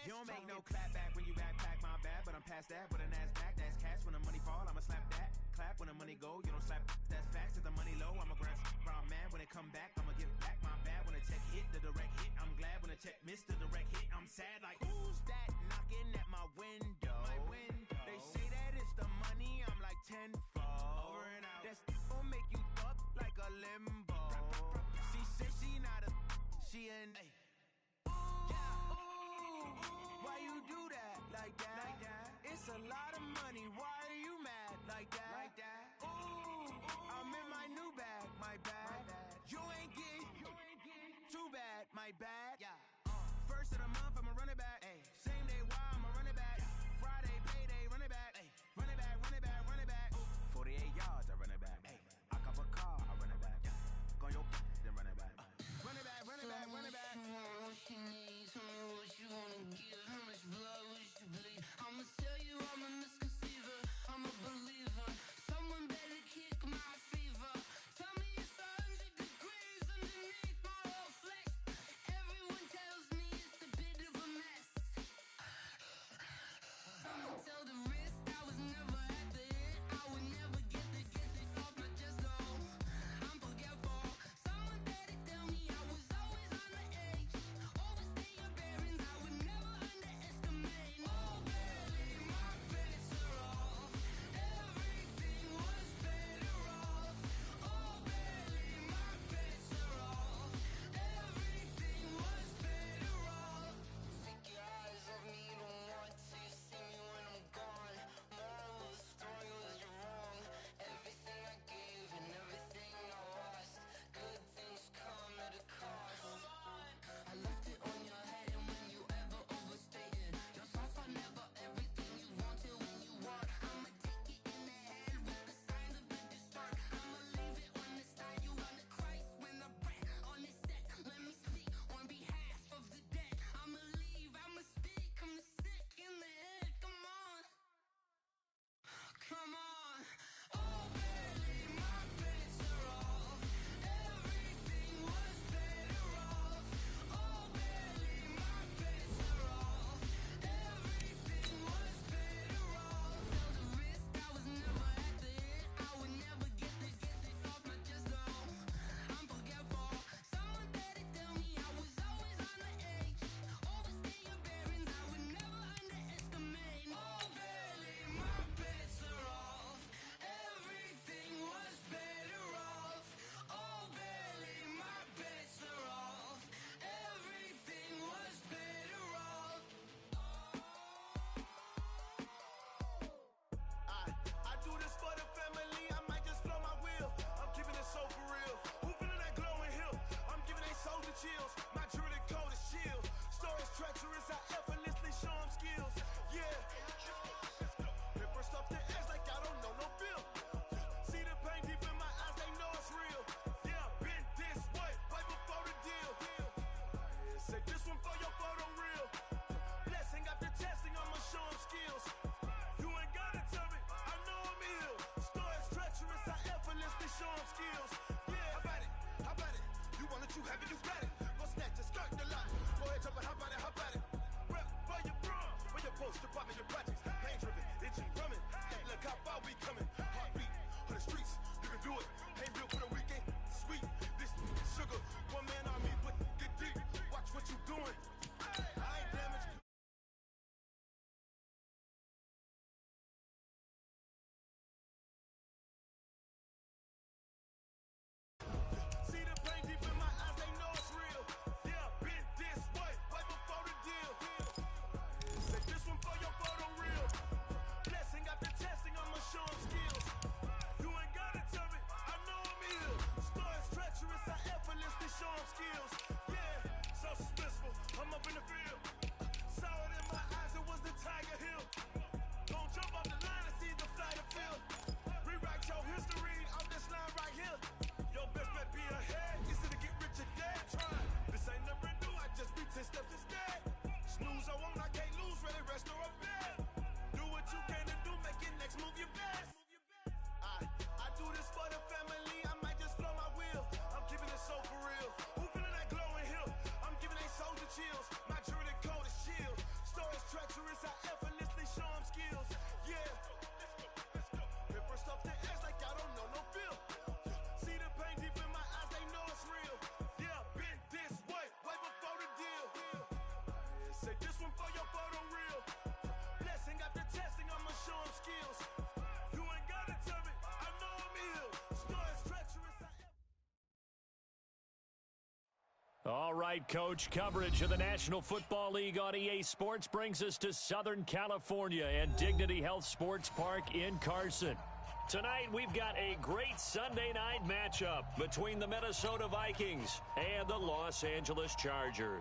You don't make no clap back when you backpack, my bad, but I'm past that. With an ass back, that's cash. When the money fall, I'ma slap that. Clap when the money go, you don't slap. That's facts. If the money low, I'ma grab. I'm mad when it come back, I'ma give back my bad. When the check hit, the direct hit. I'm glad when the check missed the direct hit. I'm sad like, who's that knocking at my window? They say that it's the money, I'm like tenfold. Over and out. That's gon' make you up like a limbo. She said she not a, she an. Why you do that like that? It's a lot of money. Why are you mad like that? Ooh, I'm in my new bag, my bad. You ain't get too bad, my bad. First of the month, I'ma run it back. Same day, why I'ma run it back. Friday, payday, run it back. Run it back, run it back, run it back. 48 yards, I run it back. I cop a car, I run it back. Go on your then run it back. Run it back, run it back, run it back. Tell me what you need, tell me what you wanna give. How much blood would you bleed? I'ma tell you I'm a misconceiver, I'm a believer. Someone better kick my fever. Tell me it's 100 degrees underneath my whole flesh. Everyone tells me it's a bit of a mess. Someone tell the wrist I was never at the hit. I would never get the off my chest though. I'm forgetful. Someone better tell me I was always on the edge. Overstay your bearings, I would never underestimate. Oh baby, my bets are off. Everything was better off. Oh baby, my bets are off. Everything was better off. Take your eyes off me, you don't want to see me when I'm gone. Moral of the story was you're wrong. Everything I gave and everything I lost. Good things come at a cost. I left it on your head, and when you ever overstated, your thoughts are never everything you wanted when you want. I'ma take it in the head with the signs of a distort. I'ma leave it on the side. You on the Christ when the breath on this set. Let me speak on behalf of the dead. I'ma leave, I'ma speak. I'm the sick in the head. Come on, come on. Oh baby, my bets are off. Everything was better off. Oh baby, my bets are off. Everything was better off. Tell the wrist I was never at the hit. I would never get it off my chest though. I'm forgetful. Someone better tell me I was always on the edge. Overstay your bearings, I would never underestimate. Oh baby, my bets are off. Everything was better off. Oh baby, my bets are off. Everything was better off. I do this for the family, I might just blow my wheel. I'm keeping it so for real. Who feeling that glowing hill? I'm giving they souls the chills. My jewelry cold is chill. Stories treacherous, I effortlessly show them skills. Yeah. Paper stuff the edge like I don't know no feel. See the pain deep in my eyes, they know it's real. Yeah, been this way, right before the deal. Say this one for your photo reel. Blessing after testing, I'ma show them skills. You ain't gotta tell me, I know I'm ill. Stories treacherous, I effortlessly show them skills. Yeah, how about it? You want it, you have it, you got it. Go snatch a skirt the lot. Go ahead, jump it, how about it? Rep where you from? Where your post, department, your projects. Pain driven, itching, drumming. Hey, look how far we coming. Heartbeat on the streets, you can do it. Ain't built for the weekend, sweet. This sugar, one man army, but get deep. Watch what you doing. I ain't damaged. See the pain deep in my eyes, they know it's real. Yeah, been this way, right before the deal. Say this one for your photo reel. Blessing after testing, I'ma show them skills. All right, Coach, coverage of the National Football League on EA Sports brings us to Southern California and Dignity Health Sports Park in Carson. Tonight, we've got a great Sunday night matchup between the Minnesota Vikings and the Los Angeles Chargers.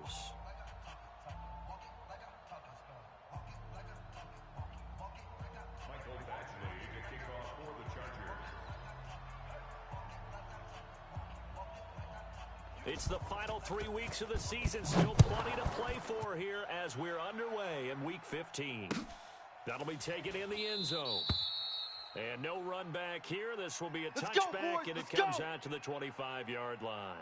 It's the final 3 weeks of the season. Still plenty to play for here as we're underway in Week 15. That'll be taken in the end zone. And no run back here. This will be a touchback, and it comes out to the 25-yard line.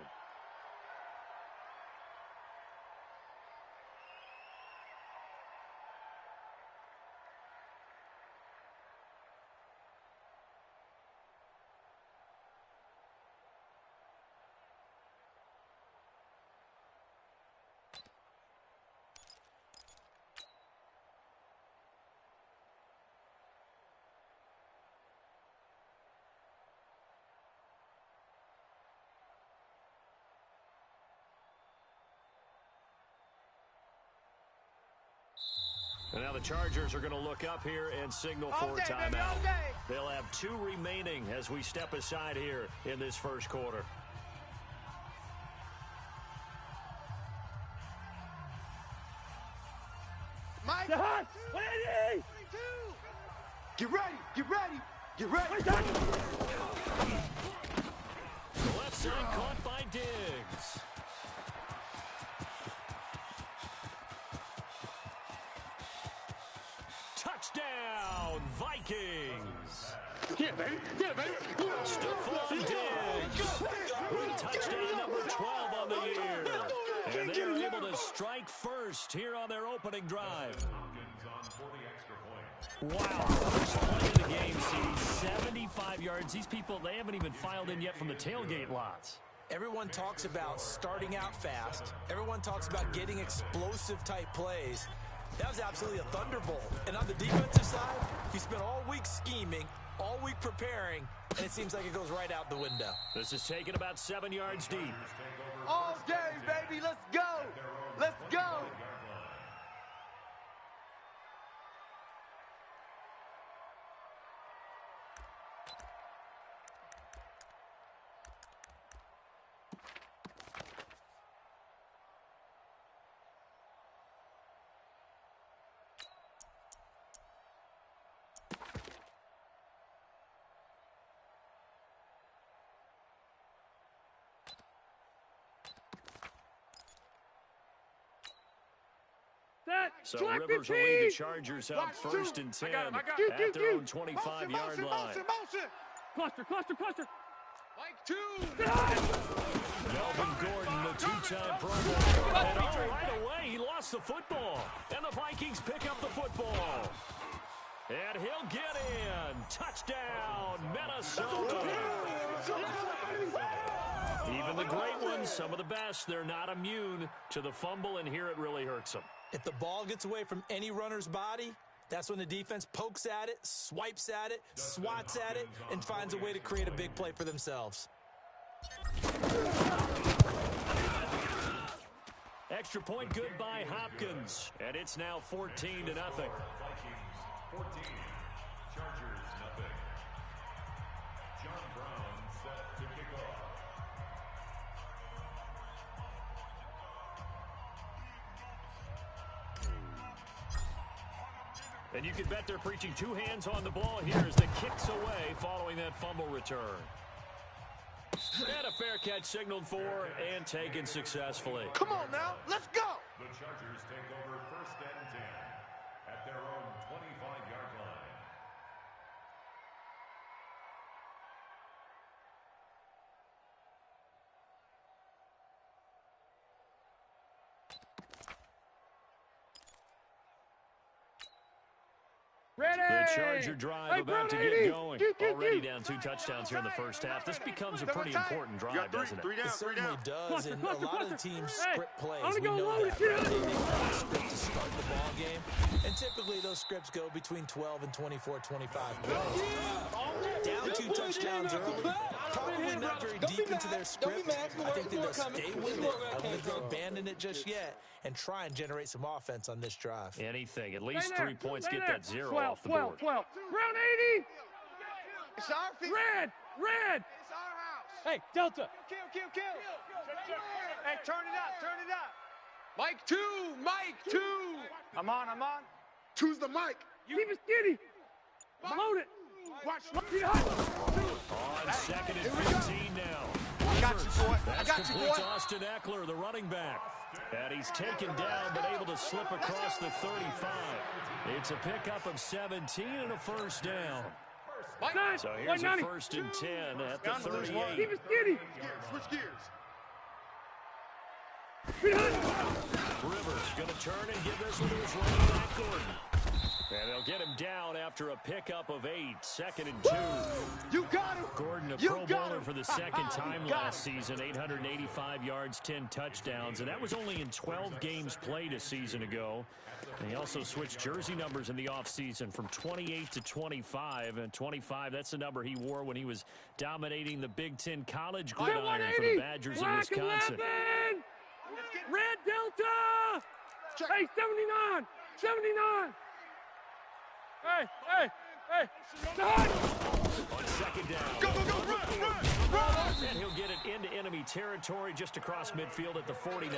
And now the Chargers are going to look up here and signal for a timeout. They'll have 2 remaining as we step aside here in this first quarter. Mike, ready! Get ready! Get ready! Get ready! The left side caught by Diggs. Touchdown, Vikings! Yeah, baby! Yeah, baby! Stephon Diggs with touchdown number 12 on the year. And they're able to strike first here on their opening drive. Wow, first play of the game, see, 75 yards. These people, they haven't even filed in yet from the tailgate lots. Everyone talks about starting out fast. Everyone talks about getting explosive-type plays. That was absolutely a thunderbolt. And on the defensive side, you spent all week scheming, all week preparing, and it seems like it goes right out the window. This is taken about 7 yards deep. All game, baby! Let's go! Let's go! So Rivers will lead the Chargers up first and 10 at their own 25-yard line. Cluster. Mike, 2. Melvin Gordon, the 2-time Pro Bowl. And right away, he lost the football. And the Vikings pick up the football. And he'll get in. Touchdown, Minnesota. Even the great ones, some of the best, they're not immune to the fumble, and here it really hurts them. If the ball gets away from any runner's body, that's when the defense pokes at it, swipes at it, swats at it, and finds a way to create a big play for themselves. Extra point good by Hopkins, and it's now 14-0. 14, Chargers nothing. John Brown set to kick off. And you can bet they're preaching 2 hands on the ball here as the kick's away following that fumble return. And a fair catch signaled for and taken successfully. Come on now, let's go! The Chargers take over 1st and 10 at their own 25-yard line. The Charger drive about to get going. Already down 2 touchdowns here in the first half. This becomes a pretty important drive, doesn't it? It certainly does, and a lot of the teams script plays. We know that, right? They run a script to start the ball game, and typically those scripts go between 12 and 24, 25 plays. Down 2 touchdowns early, probably not very deep deep into their script. I think they're going to stay with it. I don't think they'll abandon it just yet and try and generate some offense on this drive. Anything. At least 3 points. Get that 0 off the 12, board. 12. Round 80. It's our feet. Red. It's our house. Hey, Delta. Kill. Hey, turn it up. Mike 2. I'm on. Two's the mic. Keep it skinny. Load it. Watch. Get hot. On second and 15 now. I got you, boy. That's complete to Austin Eckler, the running back. And he's taken down, but able to slip across the 35. It's a pickup of 17 and a first down. So here's a 1st and 10 at the 38. Keep it skinny. Switch gears. Rivers going to turn and give this one to his running back, Gordon. And they'll get him down after a pickup of 8. 2nd and 2. You got him. Gordon, a Pro Bowler for the second time last season. 885 yards, 10 touchdowns. And that was only in 12 games played a season ago. And he also switched jersey numbers in the offseason from 28 to 25. And 25, that's the number he wore when he was dominating the Big Ten college gridiron for the Badgers in Wisconsin. Red Delta. Hey, 79. Hey. On second down. Go. And he'll get it into enemy territory just across midfield at the 49.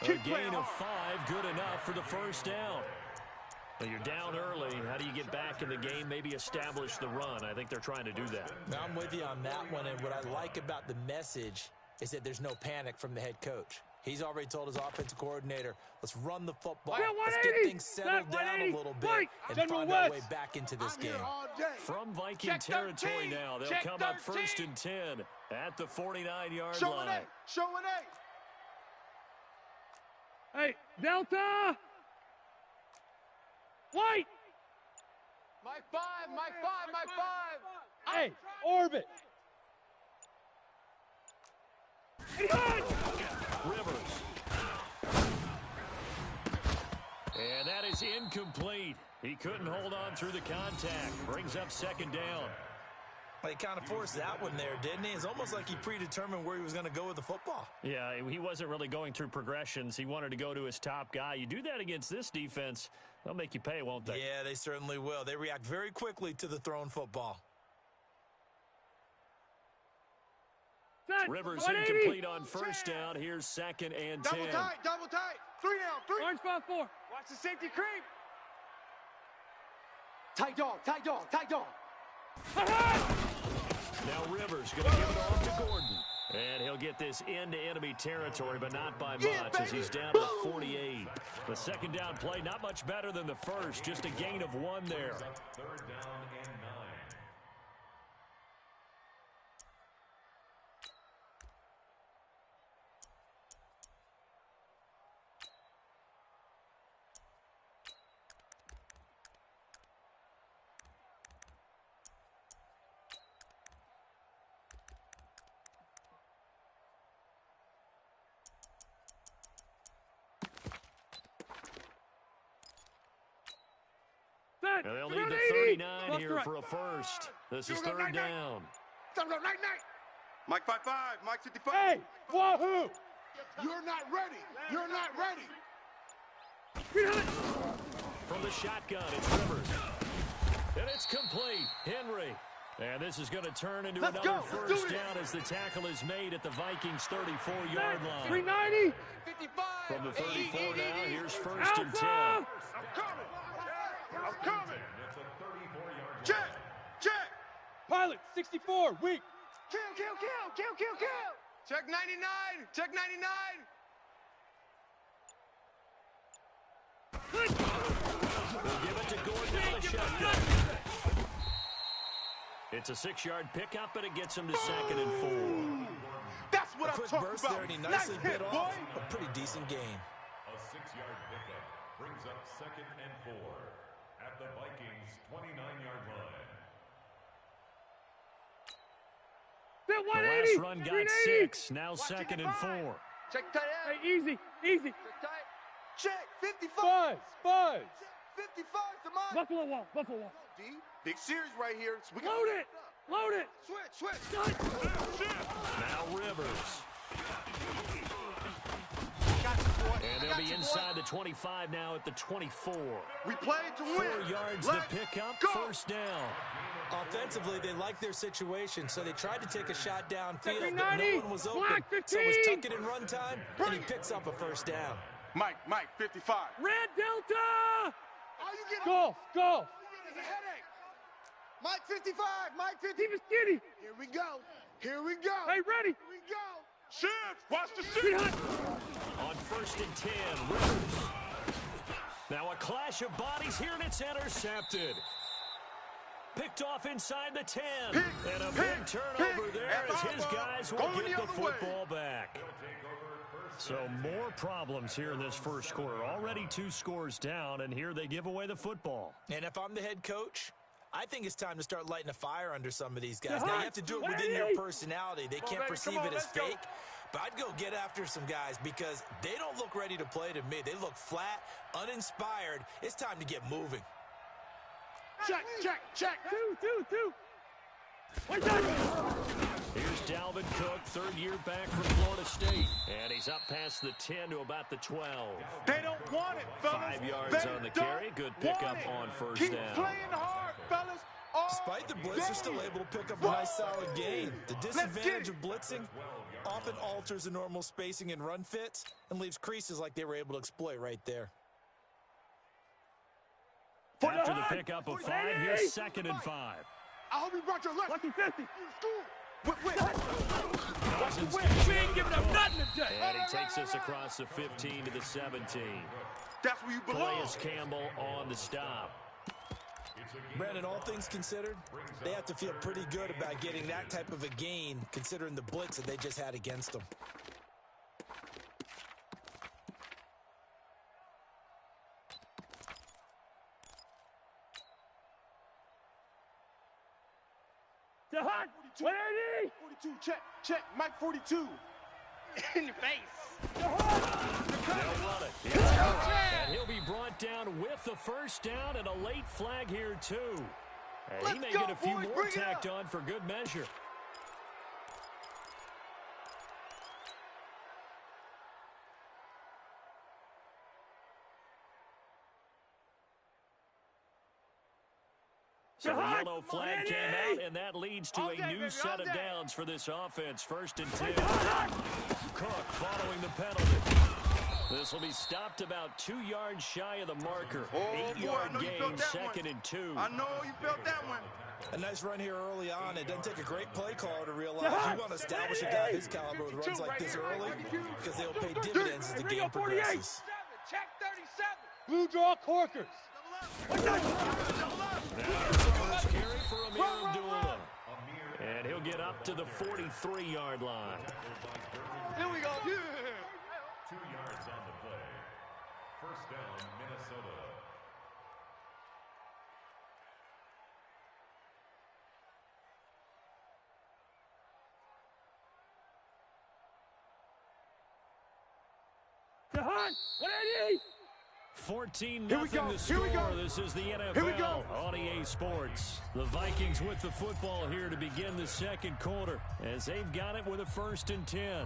A gain of 5, good enough for the first down. Well, you're down early. How do you get back in the game? Maybe establish the run. I think they're trying to do that. Now, I'm with you on that one, and what I like about the message is that there's no panic from the head coach. He's already told his offensive coordinator, let's run the football. Let's get things settled down a little bit and find our way back into this game. From Viking territory now, they'll come up 1st and 10 at the 49-yard line. Showing 8. Hey, Delta. White. Mike 5. Hey, orbit. Rivers. And that is incomplete. He couldn't hold on through the contact. Brings up 2nd down. Well, he kind of forced that one there, didn't he? It's almost like he predetermined where he was going to go with the football. Yeah, he wasn't really going through progressions. He wanted to go to his top guy. You do that against this defense, they'll make you pay, won't they? Yeah, they certainly will. They react very quickly to the thrown football. Rivers incomplete on 1st down. Here's 2nd and 10. Double tight. 3 down. Orange 5-4. Watch the safety creep. Tight dog. Now Rivers going to give it off to Gordon. And he'll get this into enemy territory, but not by much as he's down to the 48. The 2nd down play, not much better than the first. Just a gain of 1 there. 3rd down and 9. And they'll need the 39 here for a first. This is 3rd down. Night. Mike 5-5. Mike 55. Hey, wahoo. You're not ready. From the shotgun, it's Rivers. And it's complete. Henry. And this is going to turn into another first down as the tackle is made at the Vikings' 34-yard line. 390. 55. From the 34 now, here's 1st and 10. I'm coming. It's a 34-yard Check. Pilot 64. Weak. Kill. Check 99. They'll give it to Gordon on the shotgun. It's a 6-yard pickup, and it gets him to 2nd and 4. That's what I'm Quick talking burst about. there, and he nicely bit boy. off a pretty decent gain. A 6-yard pickup brings up 2nd and 4 at the Vikings' 29-yard line. That The 180. last run got 6, now 2nd and 4. Check tight end. Hey, easy. Check tight. Check 55. Buzz. 55 to mine. Buffalo wall. D. Big series right here. So we Load it. Load it. Switch. Now Rivers. Got you, boy. And they'll be inside the 25 now at the 24. We played to win. 4 yards Let's to pick up, go. first down. Offensively, they liked their situation, so they tried to take a shot downfield, but 90, no one was open. black So it was 15. tuck it in run time, and he picks up a first down. Mike, 55. Red Delta. All you get Golf. is a headache. Mike 55. Mike 50. Keep it skinny. Here we go. Hey, ready. Here we go. Shift. Watch the Speed shift. hunt. On 1st and 10, Rivers. Now a clash of bodies here, and it's intercepted. Picked off inside the 10. And a big turnover there as his guys will get the football back. So more problems here in this first quarter. Already 2 scores down, and here they give away the football. And if I'm the head coach, I think it's time to start lighting a fire under some of these guys. Now, you have to do it within your personality. They can't perceive it as fake. But I'd go get after some guys because they don't look ready to play to me. They look flat, uninspired. It's time to get moving. Check. Two. One time. Here's Dalvin Cook, 3rd year back from Florida State. And he's up past the 10 to about the 12. They don't want it, fellas. 5 yards on the carry. Good pickup on first Keep down. playing hard, fellas. Despite the blitz, they're still able to pick up a nice solid gain. The disadvantage of blitzing often alters the normal spacing and run fits and leaves creases like they were able to exploit right there. After the pickup of 5, here's 2nd and 5. I hope you brought your lunch. Lucky 50. Cousins We ain't giving up nothing today. and he takes us across the 15 to the 17. That's where you belong. Calais Campbell on the stop. Brandon, all things considered, they have to feel pretty good about getting that type of a gain considering the blitz that they just had against them. To hunt. 180. 42, check. Mike 42. In your face. They'll run it. And he'll be brought down with the first down and a late flag here, too. And he may get a few more tacked on for good measure. So the yellow flag came out, and that leads to a new set of downs for this offense. 1st and 10. Cook following the penalty. This will be stopped about 2 yards shy of the marker. 8-yard gain, 2nd and 2. I know you felt that one. A nice run here early on. It doesn't take a great play caller to realize you want to establish a guy of his caliber with runs like this early because they'll pay dividends as the game progresses. Check 37. Blue draw corkers. Now it's the first carry for Amir Abdullah. And he'll get up to the 43-yard line. Here we go. 2 yards on the play. First down, Minnesota. To hunt. 180. 14-0 Here we go. the score. Here we go. This is the NFL Here we go. on EA Sports. The Vikings with the football here to begin the second quarter as they've got it with a 1st and 10.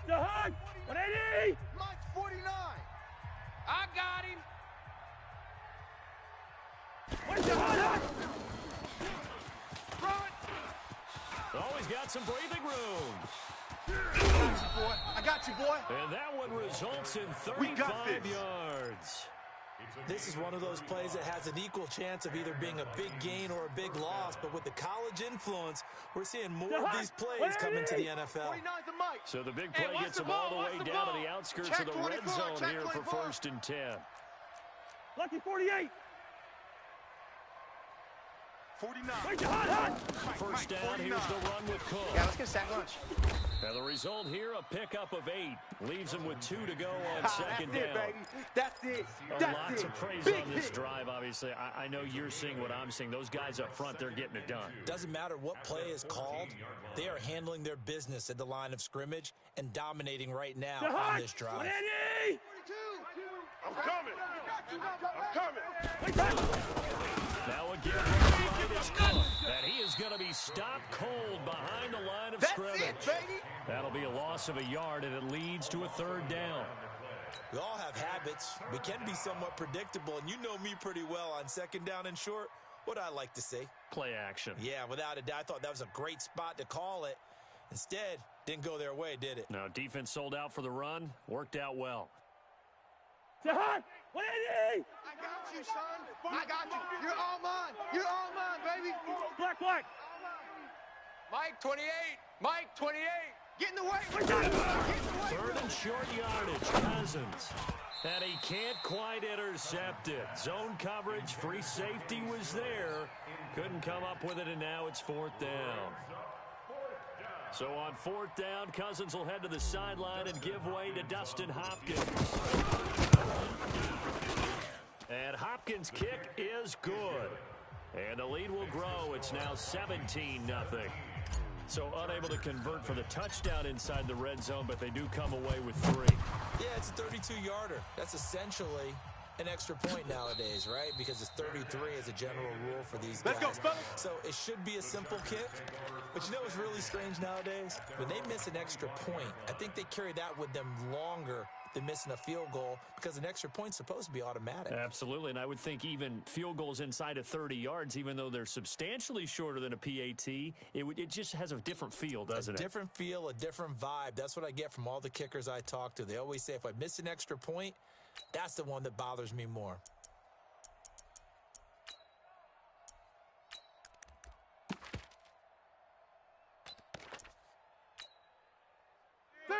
To hunt. 180. Mike 49. I got him. Where's the hunt? Always got some breathing room. I got you, boy. And that one results in We got 35 this. yards. This is one of those plays that has an equal chance of either being a big gain or a big loss, but with the college influence, we're seeing more of these plays come into the NFL. 49's the Mike. So the big play gets them all the way down to the outskirts of the red zone here for 1st and 10. Lucky 48. 49. Where's the hunt? First down, here's the run with Cook. Yeah, let's get a sack lunch. And the result here, a pickup of 8. Leaves them with 2 to go on That's second it, down. baby. That's it. Lots of praise on this drive, obviously. I know you're seeing what I'm seeing. Those guys up front, they're getting it done. Doesn't matter what play is called, they are handling their business at the line of scrimmage and dominating right now on this drive. 180. I'm coming. I'm coming. Now again, going to be stopped cold behind the line of That's scrimmage. it, baby. That'll be a loss of a yard, and it leads to a 3rd down. We all have habits. We can be somewhat predictable, and you know me pretty well on 2nd down and short. What I like to see? Play action. Yeah, without a doubt. I thought that was a great spot to call it. Instead, didn't go their way, did it? No, defense sold out for the run. Worked out well. Say hi. 180. I got you, son. I got you. You're all mine. You're all mine, baby. Black, black. Mike, 28. Mike, 28. Get in the way. What's that? 3rd and short yardage, Cousins. And he can't quite intercept it. Zone coverage, free safety was there. Couldn't come up with it, and now it's 4th down. So on 4th down, Cousins will head to the sideline and give way to Dustin Hopkins. And Hopkins' kick is good. And the lead will grow. It's now 17-0. So unable to convert for the touchdown inside the red zone, but they do come away with 3. Yeah, it's a 32-yarder. That's essentially an extra point nowadays, right? Because it's 33 as a general rule for these guys. Let's go, fellas. So it should be a simple kick. But you know what's really strange nowadays? When they miss an extra point, I think they carry that with them longer than missing a field goal because an extra point's supposed to be automatic. Absolutely, and I would think even field goals inside of 30 yards, even though they're substantially shorter than a PAT, it just has a different feel, doesn't it? A different feel, a different vibe. That's what I get from all the kickers I talk to. They always say if I miss an extra point, that's the one that bothers me more.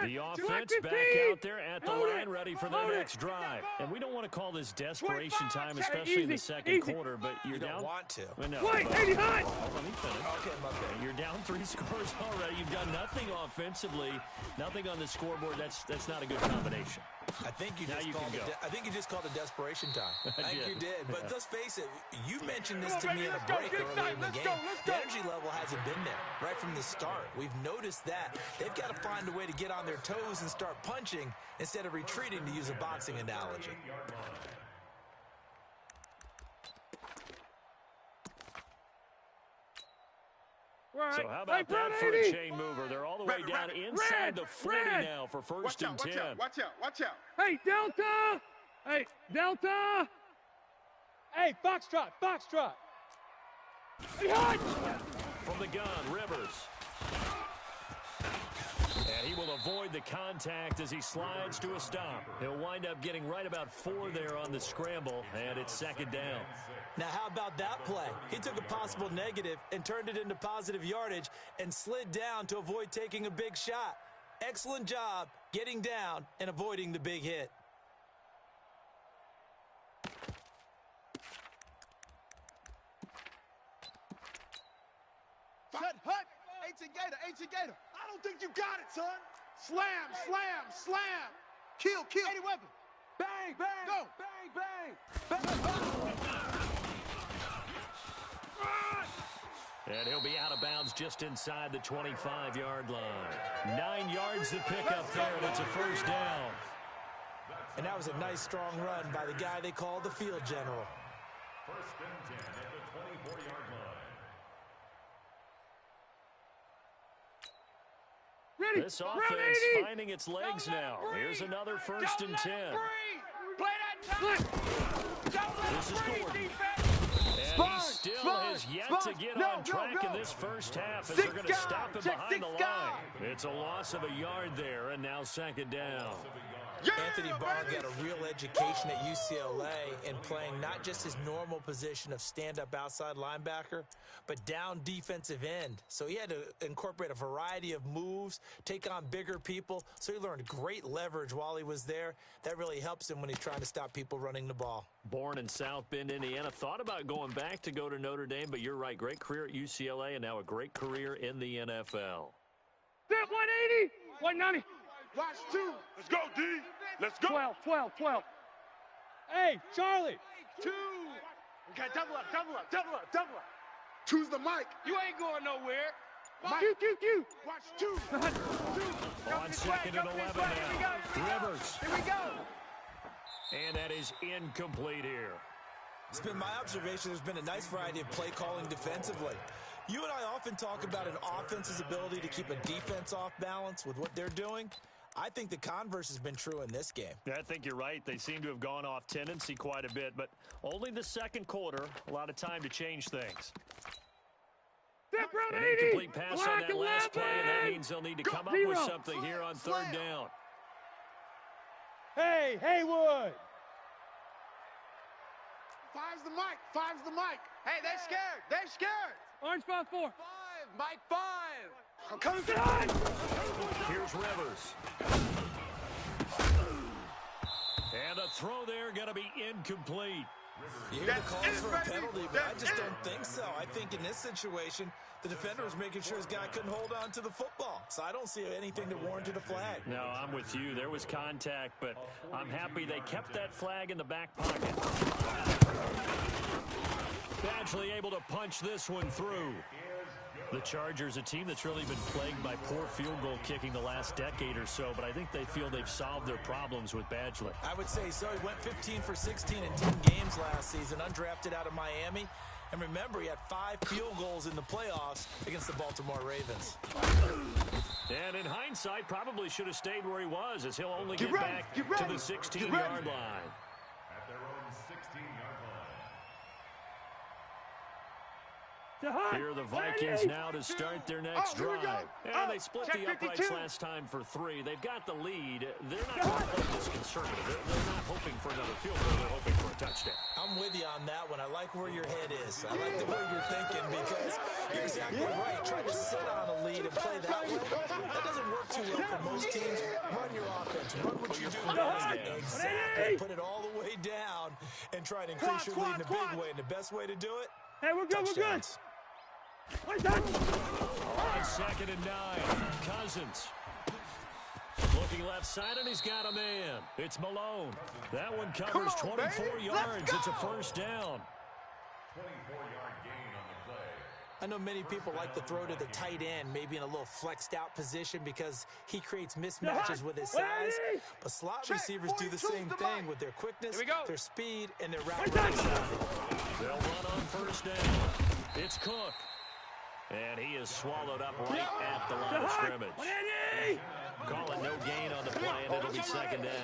The offense back out there at the line, ready for their next drive. And we don't want to call this desperation time, especially in the second quarter, but you're down. You don't want to. No, Wait, 80 high. Let me finish. Okay, my bad. You're down 3 scores already. You've done nothing offensively, nothing on the scoreboard. That's not a good combination. I think you Now just you called can it. go. I think you just called it desperation time. I think did. you did. But Yeah. let's face it. You mentioned this to Come on, me in baby, a let's go. break Get earlier excited. in the Let's game. go, let's The go. energy level hasn't been there right from the start. We've noticed that. They've got to find a way to get on their toes and start punching instead of retreating, to use a boxing analogy. Right. So how about that for a chain mover? They're all the way down inside the 40 red. now for 1st Watch and out, 10. watch out, watch out, watch out. Hey, Delta. Hey, Delta. Hey, Foxtrot, Foxtrot. Hey, hot. From the gun, Rivers. And he will avoid the contact as he slides to a stop. He'll wind up getting right about 4 there on the scramble, and it's 2nd down. Now, how about that play? He took a possible negative and turned it into positive yardage and slid down to avoid taking a big shot. Excellent job getting down and avoiding the big hit. Shut hut. Ancient Gator. I don't think you got it, son. Slam, slam, slam. Kill, kill. 80 weapon. Bang, bang. Go. Bang, bang. Bang. And he'll be out of bounds just inside the 25-yard line. 9 yards to pick up there, and it's a 1st down. And that was a nice, strong run by the guy they call the field general. 1st and 10 at the 24-yard line. Ready. This offense finding its legs now. Here's another 1st and 10. Play that time. This is Gordon. And he still has yet to get on track in this first half as they're going to stop him behind the line. It's a loss of a yard there, and now 2nd down. Anthony Barr got a real education at UCLA in playing not just his normal position of stand-up outside linebacker, but down defensive end. So he had to incorporate a variety of moves, take on bigger people. So he learned great leverage while he was there. That really helps him when he's trying to stop people running the ball. Born in South Bend, Indiana. Thought about going back to go to Notre Dame, but you're right. Great career at UCLA and now a great career in the NFL. Set 180. 190. Watch 2. Let's go, D. Let's go. 12. Hey, Charlie. 2. Okay, double up. 2's the mic. You ain't going nowhere. Q. Watch 2. On 2nd and 11 now. Rivers. Here we go. And that is incomplete here. It's been my observation there's been a nice variety of play calling defensively. You and I often talk about an offense's ability to keep a defense off balance with what they're doing. I think the converse has been true in this game. Yeah, I think you're right. They seem to have gone off tendency quite a bit, but only the second quarter, a lot of time to change things. An incomplete pass on that last play, and that means they'll need to come up with something here on third down. Hey, Haywood! Five's the mic. Five's the mic. Hey, they're scared. They're scared. Orange 5-4. Five. Mike 5. I'm coming Here's Rivers. And a throw there going to be incomplete. You hear the calls for a penalty, but I just don't think so. I think in this situation, the defender was making sure his guy couldn't hold on to the football. So I don't see anything that warranted a flag. No, I'm with you. There was contact, but I'm happy they kept that flag in the back pocket. Badgley able to punch this one through. The Chargers, a team that's really been plagued by poor field goal kicking the last decade or so, but I think they feel they've solved their problems with Badgley. I would say so. He went 15 for 16 in 10 games last season, undrafted out of Miami. And remember, he had 5 field goals in the playoffs against the Baltimore Ravens. And in hindsight, probably should have stayed where he was, as he'll only get back to the 16-yard line. At their own 16-yard line. Here are the Vikings now to start their next drive. And they split the uprights last time for 3. They've got the lead. They're not going to play this conservative. They're not hoping for another field goal. They're hoping for a touchdown. I'm with you on that one. I like where your head is. I like the way you're thinking because you're exactly right. Try to sit on a lead and play that way. That doesn't work too well for most teams. Run your offense. Run what you do best. Exactly. Put it all the way down and try to increase your lead in a big way. And the best way to do it? Hey, we're good, touchdowns. we're good. On 2nd and 9, Cousins. Looking left side, and he's got a man. It's Malone. That one covers 24 yards. It's a first down. 24-yard gain on the play. I know many people like to throw to the tight end, maybe in a little flexed out position because he creates mismatches with his size. But slot receivers do the same thing with their quickness, their speed, and their route running style. They'll run on first down. It's Cook. And he is swallowed up right at the line of scrimmage. Calling no gain on the play, and it'll be 2nd down.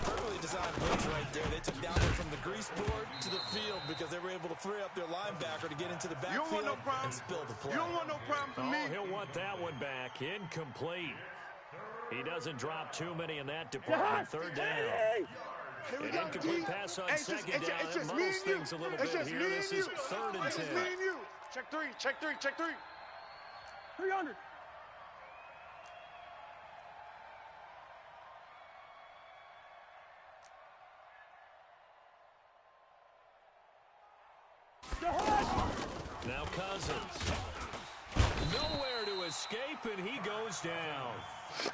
Perfectly designed blitz right there. They took down from the grease board to the field because they were able to free up their linebacker to get into the backfield and spill the play. You don't want no problem from me. He'll want that one back. Incomplete. He doesn't drop too many in that department. 3rd down. An incomplete pass on 2nd down. It muddles things a little bit here. This is 3rd and 10. Check 3, check 3, check 3. 300. Now Cousins. Nowhere to escape, and he goes down.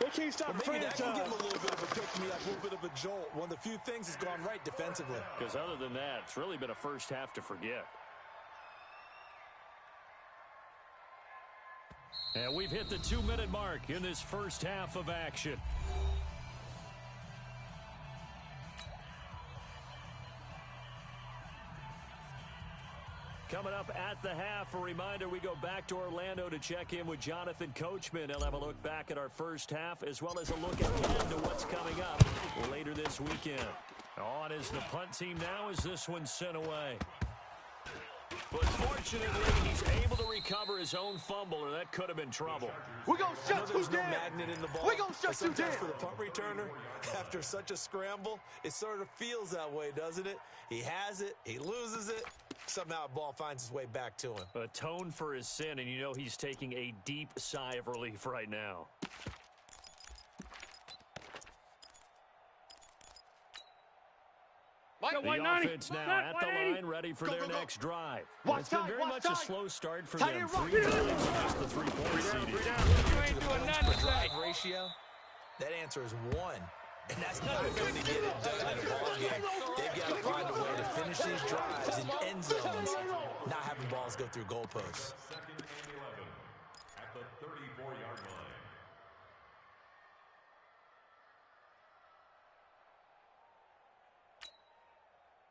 They can't stop the Maybe that franchise. can give him a little bit of a pick-me-up, a little bit of a jolt. One of the few things that's gone right defensively. Because other than that, it's really been a first half to forget. And we've hit the 2-minute mark in this first half of action. Coming up at the half, a reminder, we go back to Orlando to check in with Jonathan Coachman. He'll have a look back at our first half as well as a look ahead to what's coming up later this weekend. On is the punt team now as this one's sent away. But fortunately, he's able to recover his own fumble, or that could have been trouble. We're going to shut you There's no down. magnet in the ball. We're going to shut you Sometimes down. for the punt returner, after such a scramble, it sort of feels that way, doesn't it? He has it, he loses it, somehow the ball finds its way back to him. Atone for his sin, and you know he's taking a deep sigh of relief right now. The offense now at the line, ready for their next drive. It's been very much a slow start for them. 3 times in just the 3-point CD. You ain't doing nothing to say. Ratio, that answer is 1. And that's not going to get it done in a ball game. They've got to find a way to finish these drives in end zones, not having balls go through goalposts. 2nd and 11 at the 34-yard line.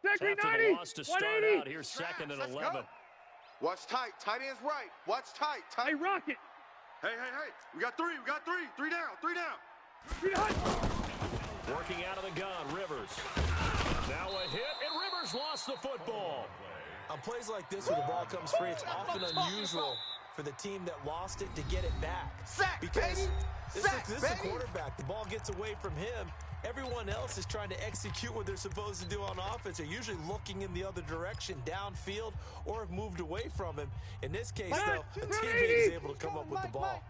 After the loss to start out, here's 2nd and 11. Watch tight. Tight end's right. Watch tight. Hey, Rocket. Hey. We got three. Three down. Working out of the gun, Rivers. Now a hit, and Rivers lost the football. On plays like this where the ball comes free, it's often unusual for the team that lost it to get it back. Sack, because baby. this is a quarterback. The ball gets away from him. Everyone else is trying to execute what they're supposed to do on offense. They're usually looking in the other direction, downfield, or have moved away from him. In this case, though, a teammate is able to come up with the ball.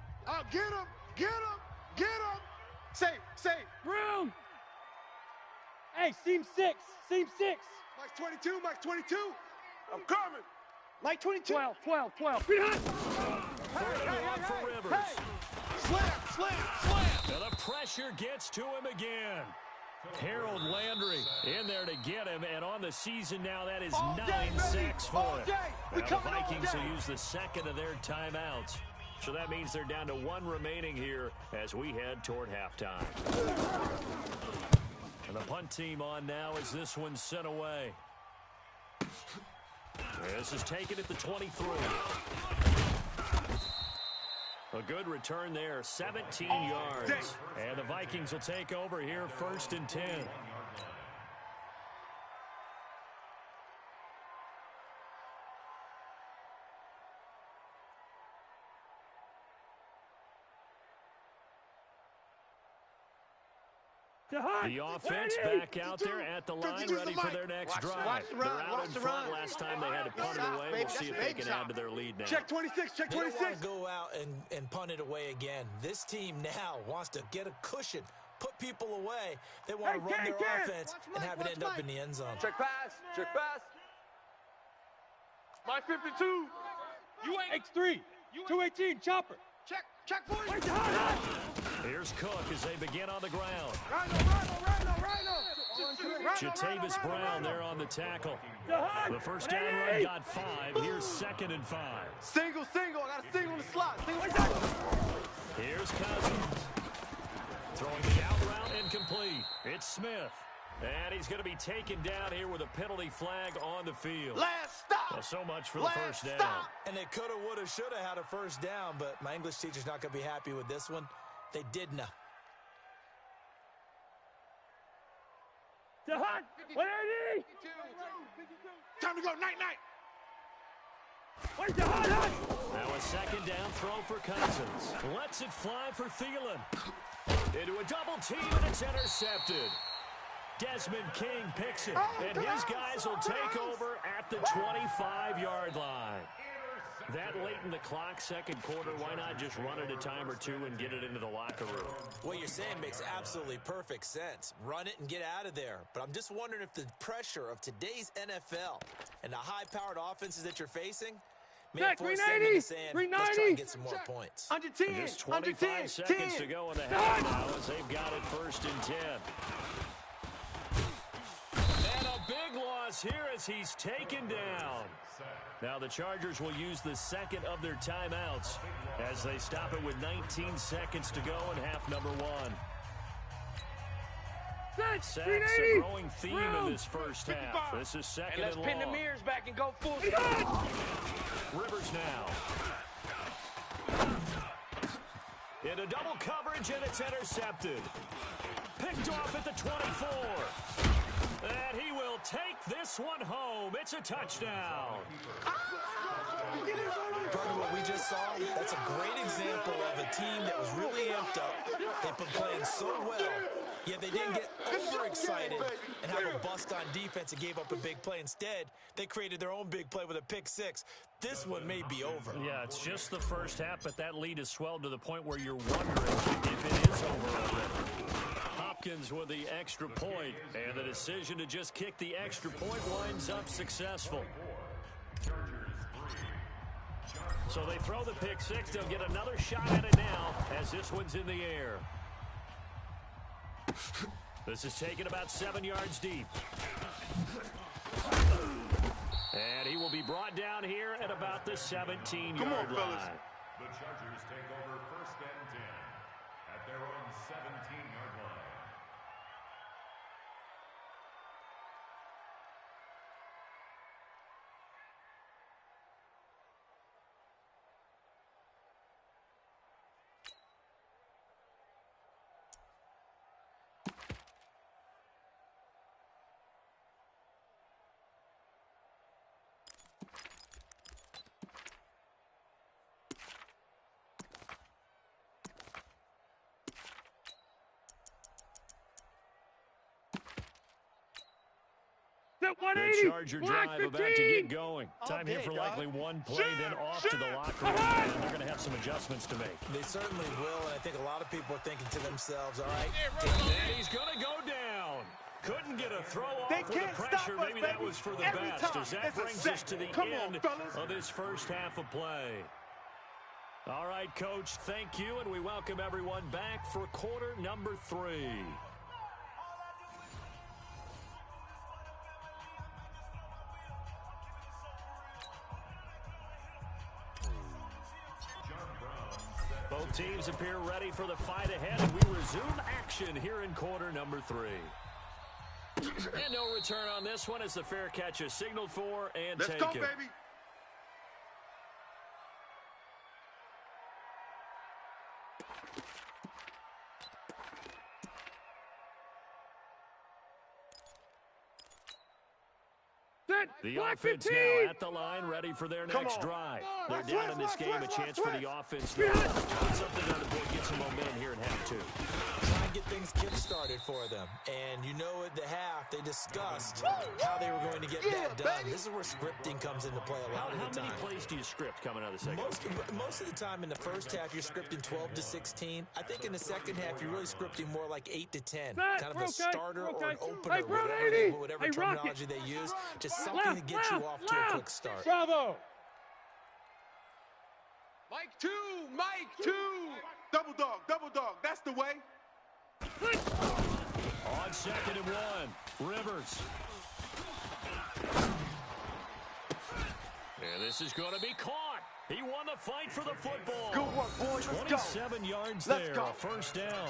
Get him. Say. Brown. Hey, seam 6. Mike 22. I'm coming. Mike 22. 12. Third and long for Rivers. Slam. And the pressure gets to him again. Harold Landry in there to get him, and on the season now, that is 9 sacks for him. Now the Vikings will use the second of their timeouts. So that means they're down to 1 remaining here as we head toward halftime. And the punt team on now as this one's sent away. This is taken at the 23. A good return there, 17 yards. And the Vikings will take over here, 1st and 10. The offense back out there at the line, ready for their next drive. They're out in front. Last time they had to punt it away. We'll see if they can add to their lead now. Check 26. They don't want to go out and punt it away again. This team now wants to get a cushion, put people away. They want to run their offense and have it end up in the end zone. Check pass. Mike 52. You ain't X3. 218. Chopper. Check for you. Here's Cook as they begin on the ground. Rhino. Jatavis Brown there on the tackle. The first down run got 5. Here's 2nd and 5. Single. I got a single in the slot. Here's Cousins. Throwing the out route incomplete. It's Smith. And he's going to be taken down here with a penalty flag on the field. Last stop. Well, so much for the first down. And they could have, would have, should have had a first down, but my English teacher's not going to be happy with this one. They didn't. The hunt. 180. Time to go. Night. Where's the hunt? Now a 2nd down throw for Cousins. Lets it fly for Thielen. Into a double team, and it's intercepted. Desmond King picks it, and his guys will take over at the 25-yard line. That late in the clock, 2nd quarter, why not just run it a time or two and get it into the locker room? What you're saying makes absolutely perfect sense. Run it and get out of there. But I'm just wondering if the pressure of today's NFL and the high-powered offenses that you're facing may force them into saying, let's try and get some more points. Under 10. Just 25 seconds to go in the half now as they've got it 1st and 10. And a big loss here as he's taken down. Now the Chargers will use the 2nd of their timeouts as they stop it with 19 seconds to go in half number 1. Sacks a growing theme in this first half. This is 2nd and long. Let's pin the mirrors back and go full. Rivers now. Into double coverage, and it's intercepted. Picked off at the 24. And he will take this one home. It's a touchdown. Part of what we just saw, that's a great example of a team that was really amped up. They've been playing so well, yet they didn't get overexcited and have a bust on defense and gave up a big play. Instead, they created their own big play with a pick 6. This one may be over. Yeah, it's just the first half, but that lead has swelled to the point where you're wondering if it is over already. Hopkins with the extra point, and the decision to just kick the extra point winds up successful. So they throw the pick 6. They'll get another shot at it now as this one's in the air. This is taken about 7 yards deep. And he will be brought down here at about the 17-yard line. The Chargers take over 1st and 10 at their own 17-yard line. The Charger drive about to get going. Time here for likely one play, then off to the locker room, and they're going to have some adjustments to make. They certainly will, and I think a lot of people are thinking to themselves, all right. And he's going to go down. Couldn't get a throw off with the pressure. Maybe that was for the best, as that brings us to the end of this first half of play. All right, Coach, thank you, and we welcome everyone back for quarter number 3. Both teams appear ready for the fight ahead, and we resume action here in quarter number 3. And no return on this one as the fair catch is signaled for and taken. Let's go, baby. The offense now at the line, ready for their next drive. They're down in this game, a chance for the offense to put something on the board, get some momentum here in half 2. Try and get things kick-started for them. And you know at the half, they discussed how they were going to get that done. This is where scripting comes into play a lot of the time. How many plays do you script coming out of the second? Most of the time in the first half, you're scripting 12 to 16. I think in the second half, you're really scripting more like 8 to 10. Kind of a starter or an opener, whatever terminology they use. Just something to get you off to a quick start. Bravo. Mike 2, Mike 2. Double dog, that's the way. On 2nd and 1, Rivers. And this is going to be caught. He won the fight for the football. Good work, boys. Let's go. 27 yards Let's there, go. a first down.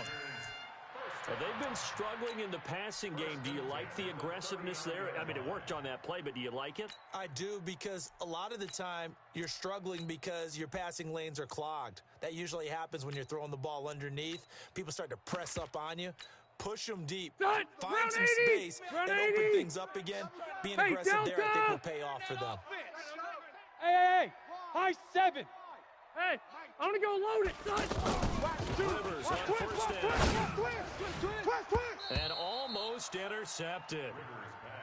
They've been struggling in the passing game. Do you like the aggressiveness there? I mean, it worked on that play, but do you like it? I do, because a lot of the time you're struggling because your passing lanes are clogged. That usually happens when you're throwing the ball underneath. People start to press up on you. Push them deep. Find some space and open things up again. Being aggressive there, I think, will pay off for them. Hey, high 7. Hey, I'm going to go load it, son. Rivers on first down. And almost intercepted.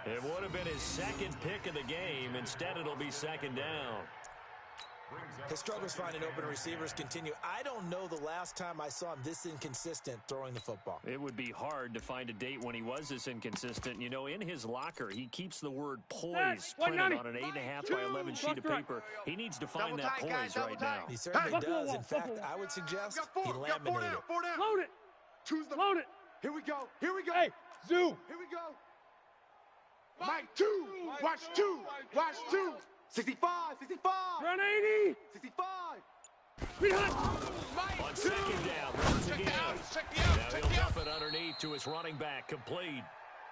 It would have been his second pick of the game. Instead, it'll be 2nd down. His struggles finding open receivers continue. I don't know the last time I saw him this inconsistent throwing the football. It would be hard to find a date when he was this inconsistent. You know, in his locker, he keeps the word poise printed on an 8.5 by 11 sheet of paper. He needs to find that poise right now. He certainly does. In fact, I would suggest he laminated it. Load it. Load it. Here we go. Hey, zoom. Here we go. Mike 2. Watch 2. Watch 2. 65. Run 80. 65. On 2nd down, runs again. Now he'll dump it underneath to his running back, complete.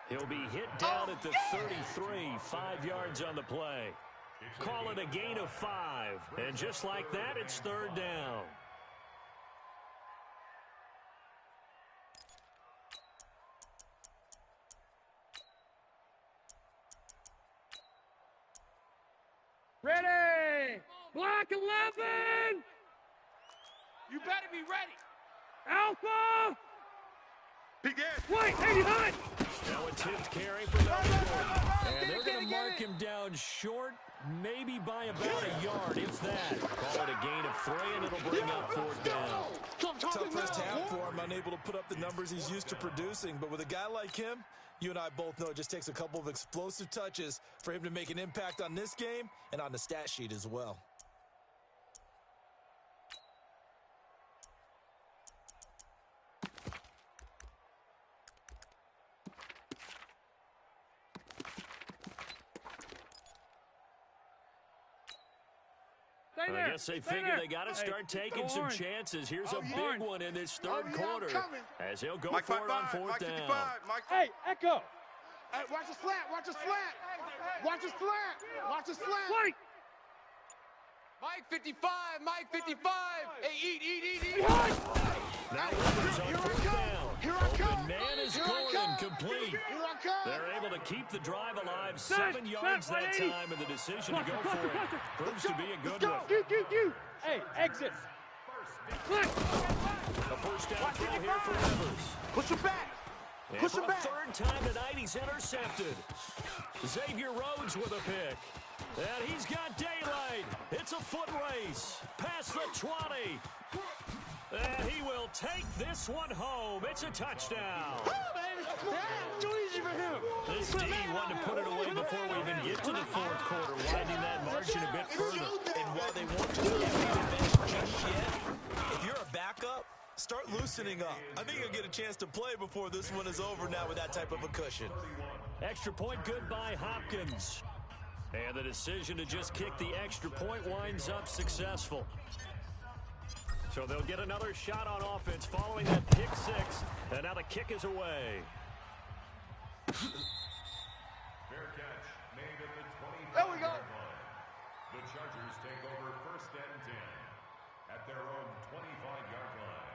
He'll be hit down at the 33, 5 yards on the play. Call it a gain of 5. And just like that, it's 3rd down. Ready. Block 11. You better be ready. Alpha. Big ass. White, 89. Now a tipped carry from Melvin. And they're going to mark him down short, maybe by about a yard, if that. Call it a gain of 3, and it'll bring up 4th down. Tough first half for him, unable to put up the numbers he's used to producing. But with a guy like him, you and I both know it just takes a couple of explosive touches for him to make an impact on this game and on the stat sheet as well. I guess they figure they got to start taking some chances. Here's a big one in this 3rd quarter as he'll go for it on 4th down. Hey, Echo. Hey, watch the slant. Watch the slant. Watch the slant. Watch the slant. White. Mike 55. Mike 55. Hey, eat. Now Rivers on 4th down. Here I come. Open man is Gordon, complete. Here I come. They're able to keep the drive alive, 7 yards that time, and the decision to go for it proves to be a good one. You. Hey, exit. A first down throw here for Rivers. Push him back. And for the third time tonight, he's intercepted. Xavier Rhodes with a pick. And he's got daylight. It's a foot race. Past the 20. And he will take this one home. It's a touchdown. Too easy for him. This D wanted to put it away before we even get to the fourth quarter, widening that margin a bit further. And while they won't just get the bench just yet, if you're a backup, start loosening up. I think you'll get a chance to play before this one is over now with that type of a cushion. Extra point good by Hopkins. And the decision to just kick the extra point winds up successful. So they'll get another shot on offense following that pick six. And now the kick is away. Fair catch made at the 25-yard There we go. line. The Chargers take over 1st and 10 at their own 25-yard line.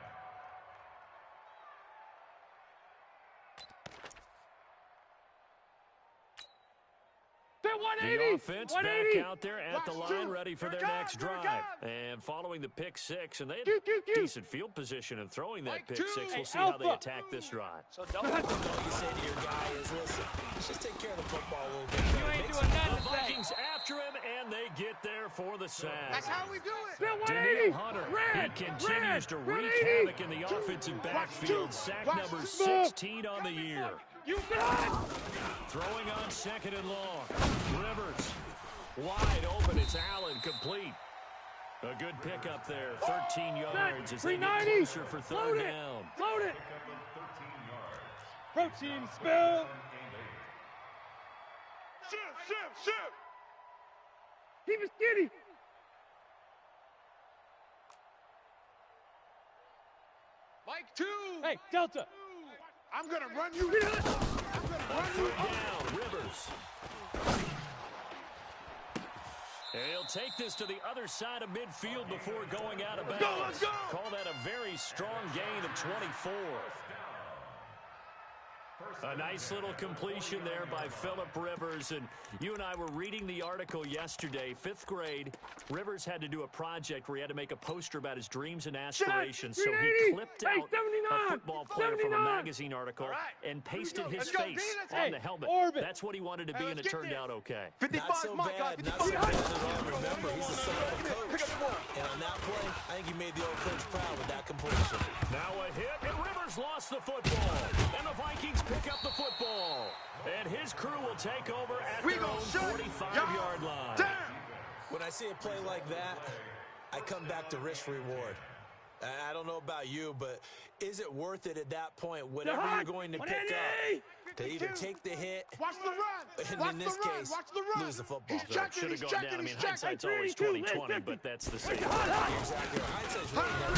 The offense back out there at the line, ready for their next drive. And following the pick six, and they had decent field position in throwing that pick six. We'll see how they attack this drive. So all you say to your guy is, listen, let's just take care of the football a little bit. You ain't doing nothing The today. Vikings after him, and they get there for the sack. That's how we do it. Danielle Hunter, he continues to wreak havoc in the offensive backfield. Sack number 16 on the year. You got Throwing on 2nd and long. Rivers wide open. It's Allen complete. A good pickup there. 13 yards as they get closer for third down. Load it. Pick up of 13 yards. Protein spill. Ship. Keep it skinny. Mike 2. Hey, Delta. I'm going to run you. I'm going to run you. Third down, Rivers. And he'll take this to the other side of midfield before going out of bounds. Let's go. Call that a very strong gain of 24. A nice little completion there by Phillip Rivers. And you and I were reading the article yesterday. 5th grade, Rivers had to do a project where he had to make a poster about his dreams and aspirations. So he clipped out a football player from a magazine article and pasted his face on the helmet. That's what he wanted to be, and it turned out okay. 55 Not so bad, not so bad at all. Remember, he's the son of a coach. And on that play, I think he made the old coach proud with that completion. Now a hit, and Rivers lost the football. And the Vikings pick up the football. And his crew will take over at their own 45-yard line. When I see a play like that, I come back to risk-reward. I don't know about you, but is it worth it at that point, whatever you're going to pick up, to either take the hit, and in this case, lose the football? Should have gone down. I mean, hindsight's always 20/20, but that's the same. Exactly. Hindsight's really never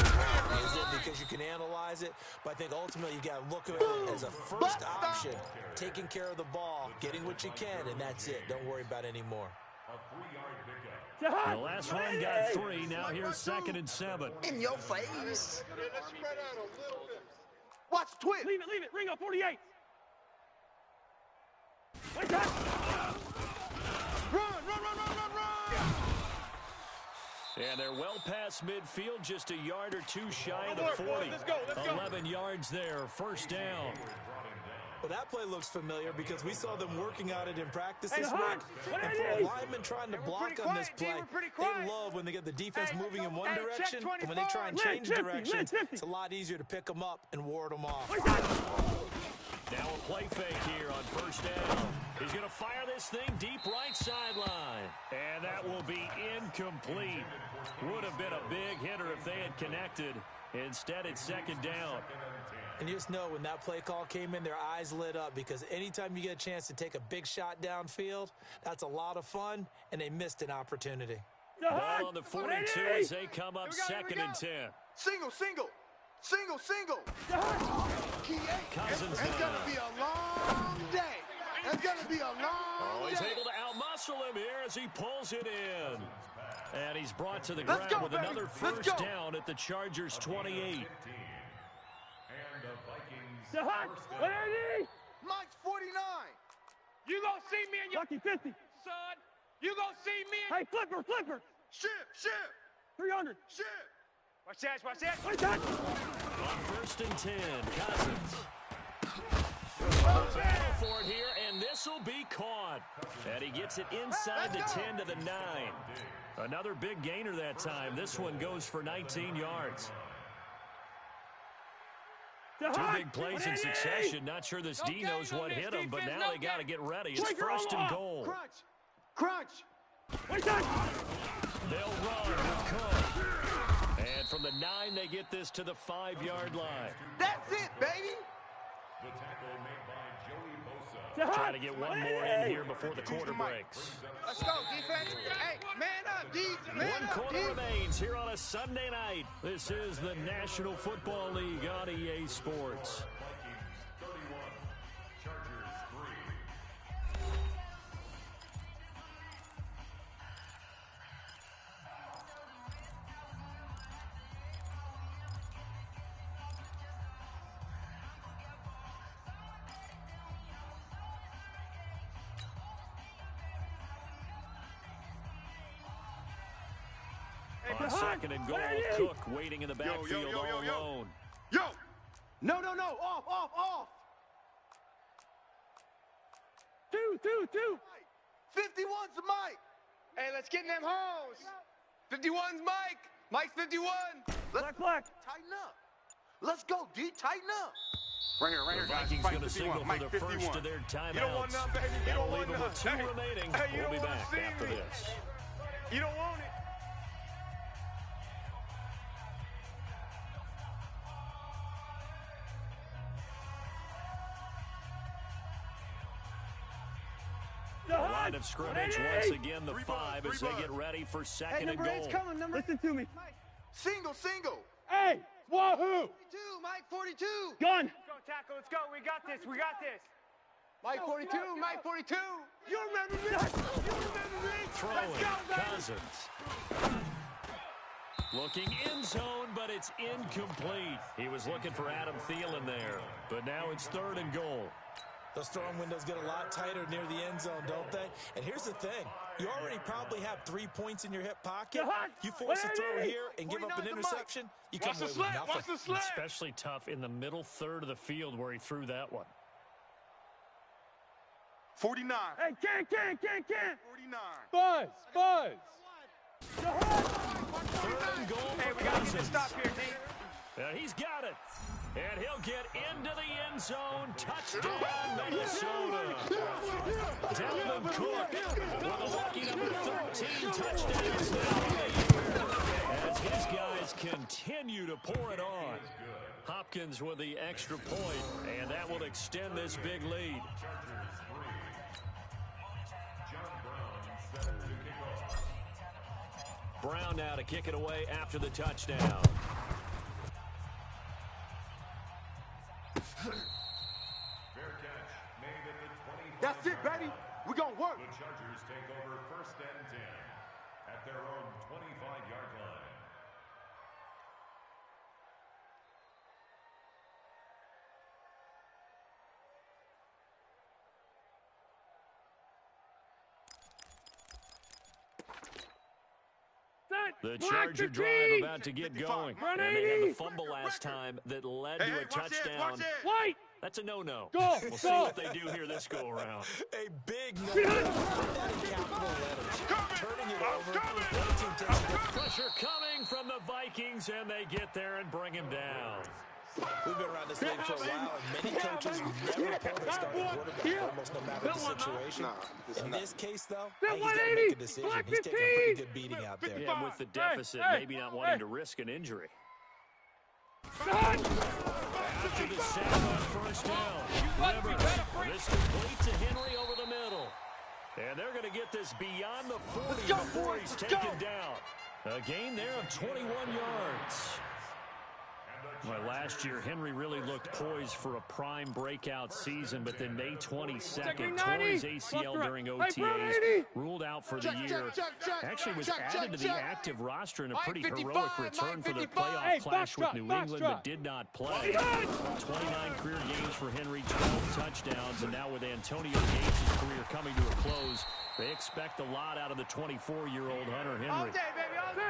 is it because you can analyze it, but I think ultimately you got to look at it as a first option, taking care of the ball, getting what you can, and that's it. Don't worry about any more. A 3-yard pickup. The last one got 3. Now here's 2nd and 7. In your face. Let's spread out a little bit. Watch twist. Leave it. Ring up 48. Wait, that. Run. And they're well past midfield, just a yard or two shy of the 40. Let's go. 11 yards there, 1st down. Well, that play looks familiar because we saw them working on it in practice Hey, this week. Hunt, And for a lineman trying to block on this play, they love when they get the defense moving in one direction, and when they try and change directions, it's a lot easier to pick them up and ward them off. Now a play fake here on 1st down. He's going to fire this thing deep right sideline. And that will be incomplete. Would have been a big hitter if they had connected. Instead, it's 2nd down. And you just know when that play call came in, their eyes lit up because anytime you get a chance to take a big shot downfield, that's a lot of fun, and they missed an opportunity. Ball on the 42 as they come up 2nd and 10. Single. Cousins It's going to be a long day. It's going to be a long he's day. able to outmuscle him here as he pulls it in. And he's brought to the ground with another 1st down at the Chargers' 28. And the Vikings The Hunt. first down. Mike's 49. You gonna see me in your Lucky 50, son. You gonna see me in. Hey, flipper. Ship. 300. Ship. Watch that. Wait, that. On 1st and 10, Cousins. Battle for it here, and this will be caught. And he gets it inside the 10 to the 9. Another big gainer that time. This one goes for 19 yards. Two big plays in succession. Not sure this D knows what hit him, but now they got to get ready. It's first and goal. Crunch. They'll run with Cook. And from the 9, they get this to the 5-yard line. That's it, baby. The tackle made by Joey Bosa. Trying to get one more in here before the quarter breaks. Let's go, defense. Hey, man up, D. One quarter remains here on a Sunday night. This is the National Football League on EA Sports. Vikings 31, Chargers 3. On second and goal, Cook waiting in the backfield all alone. Yo. No. Off. 2. 51's the Mike. Hey, let's get in them holes. 51's Mike. Mike's 51. Black. Tighten up. Let's go, D. Tighten up. Right here, The Vikings going to signal for the first of their timeouts. You don't want none, baby. You That'll don't want leave them none. with 2 remaining. Hey, you We'll be don't wanna back see after me. this. You don't want it. The line of scrimmage once again the 5 as they get ready for second and goal. Listen to me. Single. Hey, wahoo! 42, Mike 42. Gun. Go, tackle. Let's go. We got this. Mike 42, Mike 42. You remember me? Throwing Cousins. Looking end zone, but it's incomplete. He was looking for Adam Thielen there, but now it's third and goal. Those throwing windows get a lot tighter near the end zone, don't they? And here's the thing. You already probably have 3 points in your hip pocket. You force a throw here and give up an interception, you come away with nothing. Watch the slant. Especially tough in the middle third of the field where he threw that one. 49. Hey, can't. 49. Buzz. Third and goal Hey, for we got to get Cousins. the stop here, D. He's got it. And he'll get into the end zone. Touchdown, Minnesota. Dalvin Cook with a lucky number 13 touchdowns now in the year. As his guys continue to pour it on. Hopkins with the extra point, and that will extend this big lead. Brown now to kick it away after the touchdown. Fair catch made at the 25. That's it, baby. We're going to work. The Chargers take over first and 10 at their own 25-yard line. The Charger drive about to get going. And they had the fumble last time that led to a touchdown. White. That's a no-no. Go. We'll see what they do here this go-around. A big no. Put that in capital letters. Turning it over. The team takes it. Pressure coming from the Vikings, and they get there and bring him down. We've been around this league for a while, and many coaches never pull their starting quarterback almost no matter the situation. In this case, though, I think he's got to make a decision. He's taking a pretty good beating out there. Yeah, with the deficit, maybe not wanting to risk an injury. After the sack on first down, Rivers, this complete to Henry over the middle. And they're going to get this beyond the 40 before he's taken down. A gain there of 21 yards. Well, last year, Henry really looked poised for a prime breakout season, but then May 22nd, tore his ACL during OTAs, ruled out for the year. Actually was added to the active roster in a pretty heroic return for their playoff clash with New England, but did not play. 29 career games for Henry, 12 touchdowns, and now with Antonio Gates' career coming to a close, they expect a lot out of the 24-year-old Hunter Henry.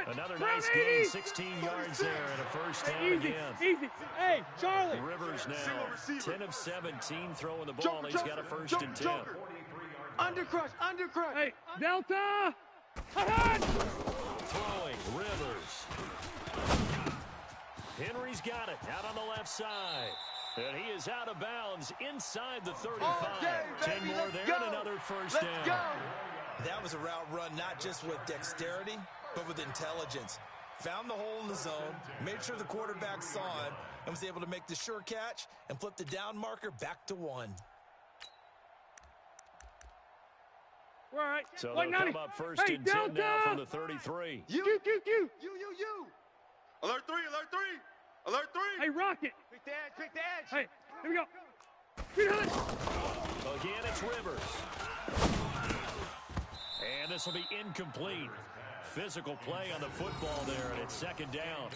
Another nice gain, 16 yards there, and a first down again. Easy. Hey, Charlie. Rivers now 10 of 17 throwing the ball. He's got a first and 10. Undercrush. Hey, Delta. Throwing, Rivers. Henry's got it out on the left side. And he is out of bounds inside the 35. 10 more there and another first down. That was a route run not just with dexterity, but with intelligence. Found the hole in the zone, made sure the quarterback saw him, and was able to make the sure catch and flip the down marker back to 1. All right. So they'll come up first and 10 now from the 33. You. Alert 3. Hey, Rocket. Pick the edge. Hey, here we go. Get it. Again, it's Rivers. And this will be incomplete. Physical play on the football there, and it's second down.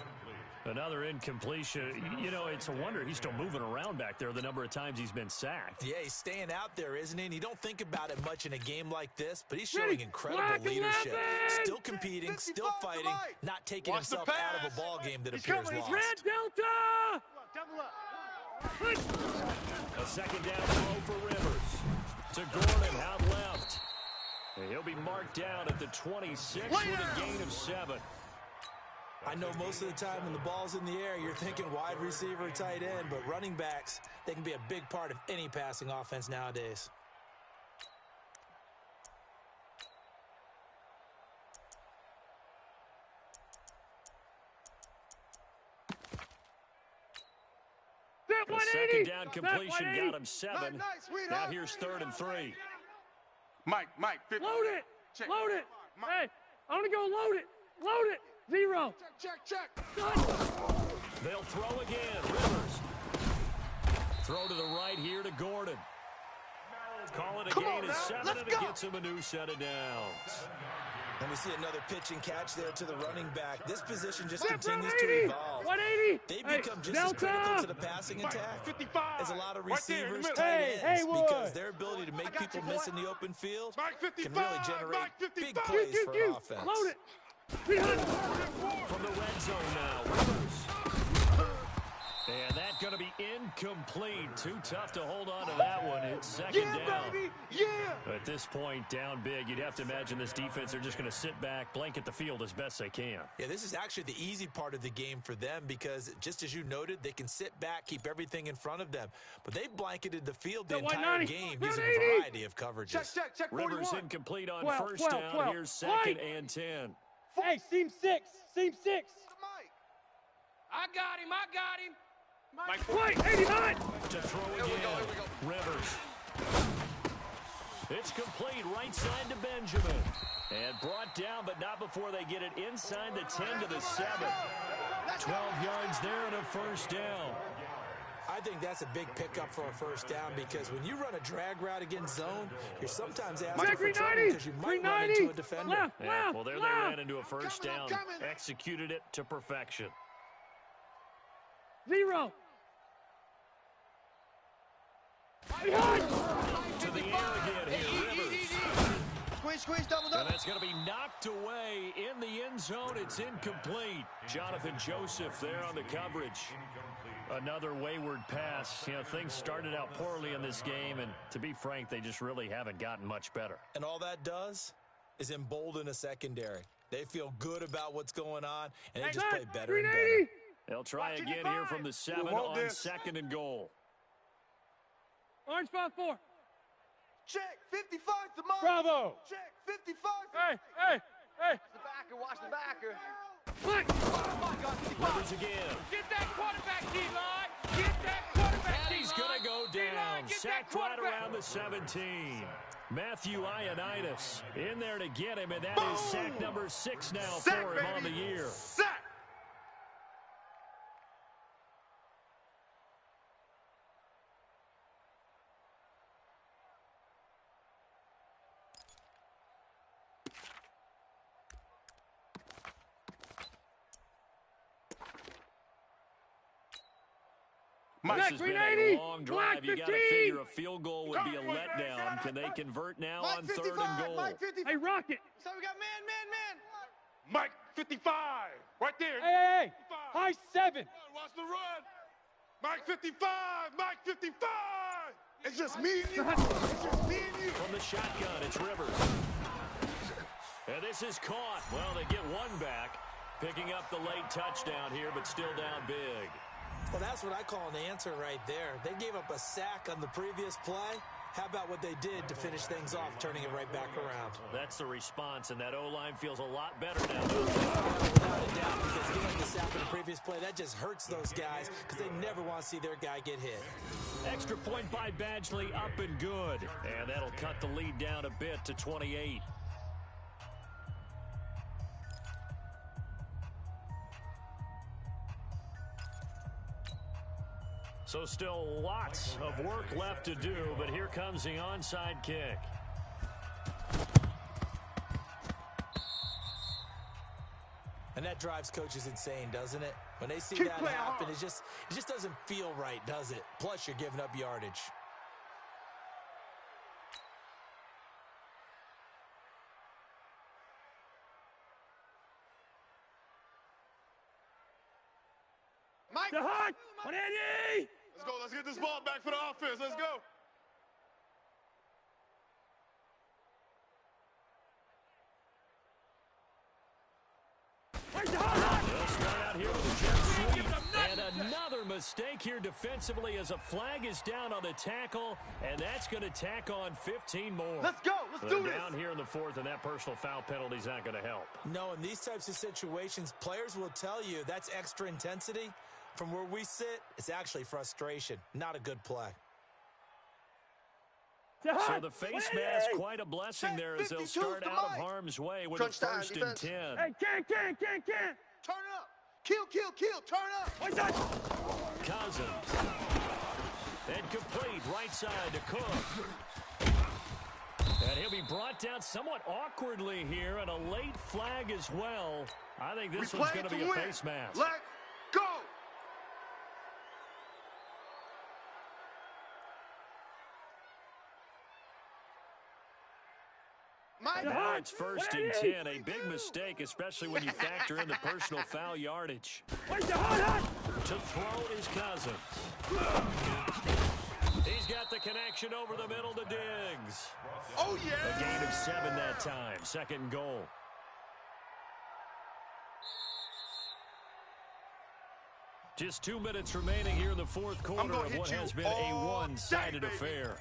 Another incompletion. You know, it's a wonder he's still moving around back there the number of times he's been sacked. Yeah, he's staying out there, isn't he? And you don't think about it much in a game like this, but he's showing incredible leadership. Still competing, still fighting, not taking himself out of a ball game that appears lost. Red Delta. Double up. A second down throw for Rivers. To Gordon out left. And he'll be marked down at the 26 with a gain of 7. I know most of the time when the ball's in the air, you're thinking wide receiver, tight end, but running backs, they can be a big part of any passing offense nowadays. The second down completion got him 7. Now here's 3rd and 3. Mike. Load it. Hey, I'm going to go load it. 0. Check. They'll throw again. Rivers. Throw to the right here to Gordon. Call it a gain of 7, and it gets him a new set of downs. And we see another pitch and catch there to the running back. This position just continues to evolve. 180. They become just as critical to the passing attack as a lot of receivers, tight ends, because their ability to make people miss in the open field can really generate big plays for an offense. Load it. From the red zone now, Rivers. And that's going to be incomplete. Too tough to hold on to that one. It's second down. Baby. At this point, down big, you'd have to imagine this defense are just going to sit back, blanket the field as best they can. Yeah, this is actually the easy part of the game for them because, just as you noted, they can sit back, keep everything in front of them. But they've blanketed the field the entire game using a variety of coverages. Check. Rivers 41. incomplete on 12, first down. 12. Here's 2nd and 10. Hey, seam 6. I got him. Wait, 89. To throw again. Here we go. Rivers. It's complete right side to Benjamin. And brought down, but not before they get it inside the 10 to the 7. 12 yards there and a first down. I think that's a big pickup for a first down because when you run a drag route against zone, you're sometimes asking for trouble because you might run into a defender. Yeah, well, there they ran into a first down. Executed it to perfection. 0. To the air again here, Rivers. Squeeze, double. And that's going to be knocked away in the end zone. It's incomplete. Jonathan Joseph there on the coverage. Another wayward pass. You know, things started out poorly in this game, and to be frank, they just really haven't gotten much better. And all that does is embolden a secondary. They feel good about what's going on, and they just play better and better. They'll try again here from the 7 on 2nd and goal. Orange 5-4. Check. 55 to Mike. Bravo. Check. 55. Hey. Watch the backer. Look. Rivers again. Get that quarterback, D-line. Get that quarterback, And he's going to go down. Sacked right around the 17. Matthew Ioannidis in there to get him, and that is sack number 6 now for him on the year. Sack. This has been a long drive. You got to figure a field goal would be a letdown. Can they convert now on 3rd and goal? Hey, Rocket. So we got man. Mike 55, right there. Hey, 55. high 7. Watch the run. Mike 55, Mike 55. It's just me and you. It's just me and you. From the shotgun, it's Rivers. And this is caught. Well, they get one back, picking up the late touchdown here, but still down big. Well, that's what I call an answer right there. They gave up a sack on the previous play. How about what they did to finish things off, turning it right back around? That's the response, and that O-line feels a lot better now. Without a doubt, because giving the sack on the previous play, that just hurts those guys because they never want to see their guy get hit. Extra point by Badgley, up and good. And that'll cut the lead down a bit to 28. So still lots of work left to do, but here comes the onside kick. And that drives coaches insane, doesn't it? When they see Keep that playing happen, hard. it just doesn't feel right, does it? Plus, you're giving up yardage. Mike, The hot 180. let's go. Let's get this ball back for the offense. Let's go. Where's the hot? They'll start out here with a jet sweep. And another mistake here defensively as a flag is down on the tackle, and that's going to tack on 15 more. Let's go. Let's They're do this. down here in the fourth, and that personal foul penalty is not going to help. No, in these types of situations, players will tell you that's extra intensity. From where we sit, it's actually frustration, not a good play. So the face mask, quite a blessing there as they'll 52's start the out of mic. harm's way with Crunch a time, first and defense. 10. Hey, can. Turn up. Kill. Turn up. Where's that? Cousins. And complete right side to Cook. And he'll be brought down somewhat awkwardly here, and a late flag as well. I think this We one's play going to to be a win. face mask. Let's go. Mike, Now it's first and 10, a big mistake, especially when you factor in the personal foul yardage. Where's the hot? To throw is Cousins. He's got the connection over the middle to Diggs. oh A yeah. gain of 7 that time, second and goal. Just 2 minutes remaining here in the fourth quarter gonna of hit what you has been all a one-sided day, baby. affair.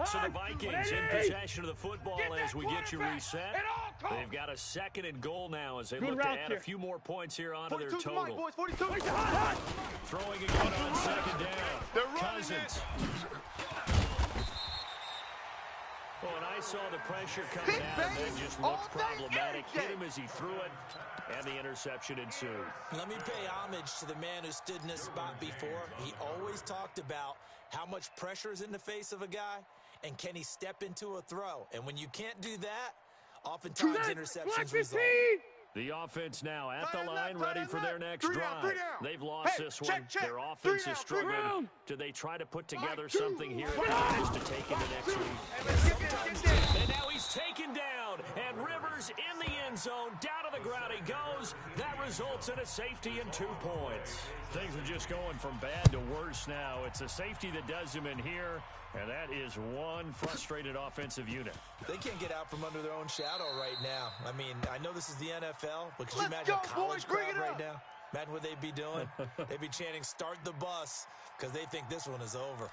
So the Vikings in possession of the football as we get you reset. They've got a second and goal now as they Good look to route add here. a few more points here onto their 42's the mic, total. boys. 42. Where's the hot? Throwing again on second down. They're running Cousins. Oh, and I saw the pressure coming Hit, at him. baby. That just All looked day, problematic. every Hit day. him as he threw it, and the interception ensued. Let me pay homage to the man who stood in this spot before. He always talked about how much pressure is in the face of a guy, and can he step into a throw? And when you can't do that, oftentimes interceptions result. The offense now at the Tight end line, left, ready tight for end their left. next 3 down, drive. 3 down. They've lost Hey, this check, one. check. Their 3 offense down, is 3 struggling. down. Do they try to put together Mike, 2. something here Mike, just to take in the next week? And now he's taken down, and Rivers in the end zone. Down to the ground he goes. That results in a safety and 2 points. Things are just going from bad to worse now. It's a safety that does him in here, and that is one frustrated offensive unit. They can't get out from under their own shadow right now. I mean, I know this is the NFL, but could you Let's imagine go, a college boys, bring crowd it right up. now? Imagine what they'd be doing. They'd be chanting, "Start the bus," because they think this one is over.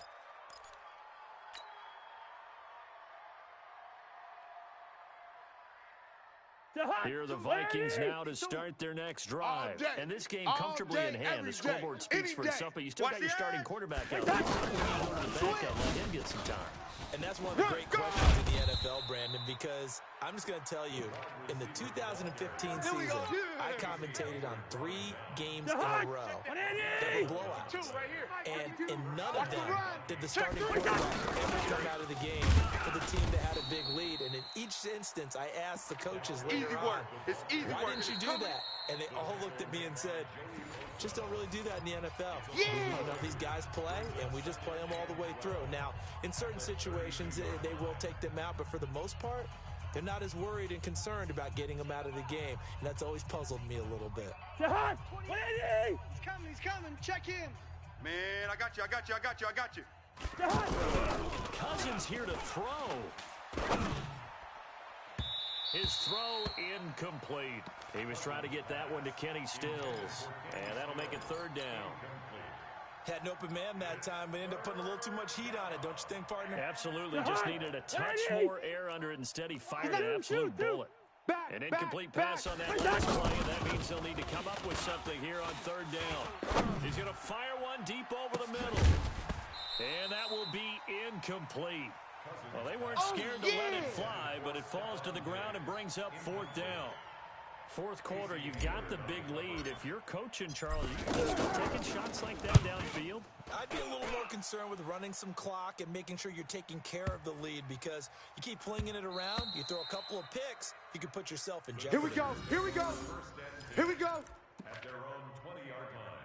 Here are the Vikings now to start their next drive. day. And this game All comfortably day, in hand. every The scoreboard day. speaks Any for day. itself, but you still Watch got your the starting ass. quarterback out there. Go to the backup, let him get some time. And that's one of the great questions in the NFL, Brandon, because I'm just going to tell you, in the 2015 season, I commentated on 3 games in a row that were blowouts. 2 right here. And in none of them did the starting quarterback ever come out of the game for the team that had a big lead. And in each instance, I asked the coaches later Easy on, work. It's easy work. why didn't you do that? And they all looked at me and said, just don't really do that in the NFL. Yeah. You know, these guys play, and we just play them all the way through. Now, in certain situations, they will take them out, but for the most part, they're not as worried and concerned about getting them out of the game, and that's always puzzled me a little bit. He's coming. Check him. Man, I got you. Cousins here to throw. His throw incomplete. He was trying to get that one to Kenny Stills, and that'll make it third down. Had an open man that time, but ended up putting a little too much heat on it, don't you think, partner? Absolutely, just needed a touch more air under it. Instead, he fired an absolute bullet. An incomplete pass on that last play, and that means they'll need to come up with something here on third down. He's going to fire one deep over the middle, and that will be incomplete. Well, they weren't scared to let it fly, but it falls to the ground and brings up fourth down. Fourth quarter, you've got the big lead. If you're coaching, Charles, you just taking shots like that downfield? I'd be a little more concerned with running some clock and making sure you're taking care of the lead, because you keep flinging it around, you throw a couple of picks, you can put yourself in jeopardy. Here we go. At their own 20-yard line.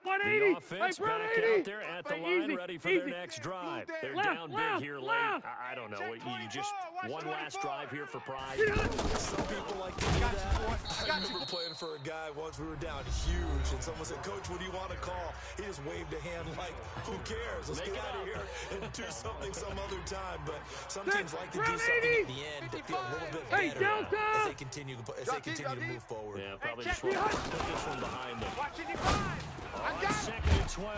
The offense back out there at the line, ready for their next drive. They're down big here late. I don't know. You just one last drive here for pride. Some people like to do that. I remember playing for a guy once. We were down huge, and someone said, "Coach, what do you want to call?" He just waved a hand like, "Who cares? Let's get out of here and do something some other time." But some teams like to do something at the end to feel a little bit better as they continue to move forward. Yeah, probably just want to put this one behind them. On second and 12,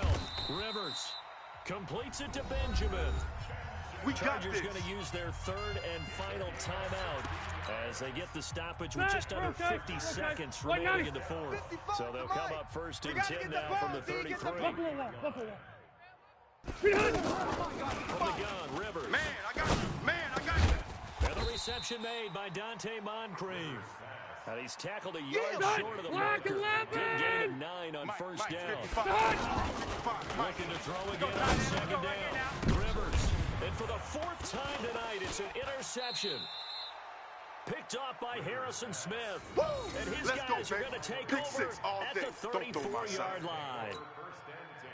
Rivers completes it to Benjamin. Chargers going to use their third and final timeout as they get the stoppage with just under 50 seconds remaining in the fourth. So they'll come up first and 10 now from the 33. From the gun, Rivers. Man, I got you. And the reception made by Dante Moncrief. And he's tackled a yard short of the marker. Good gain of 9 on first down. Looking to throw again on second down. Rivers. And for the fourth time tonight, it's an interception. Picked off by Harrison Smith. And his guys are going to take over at the 34-yard line.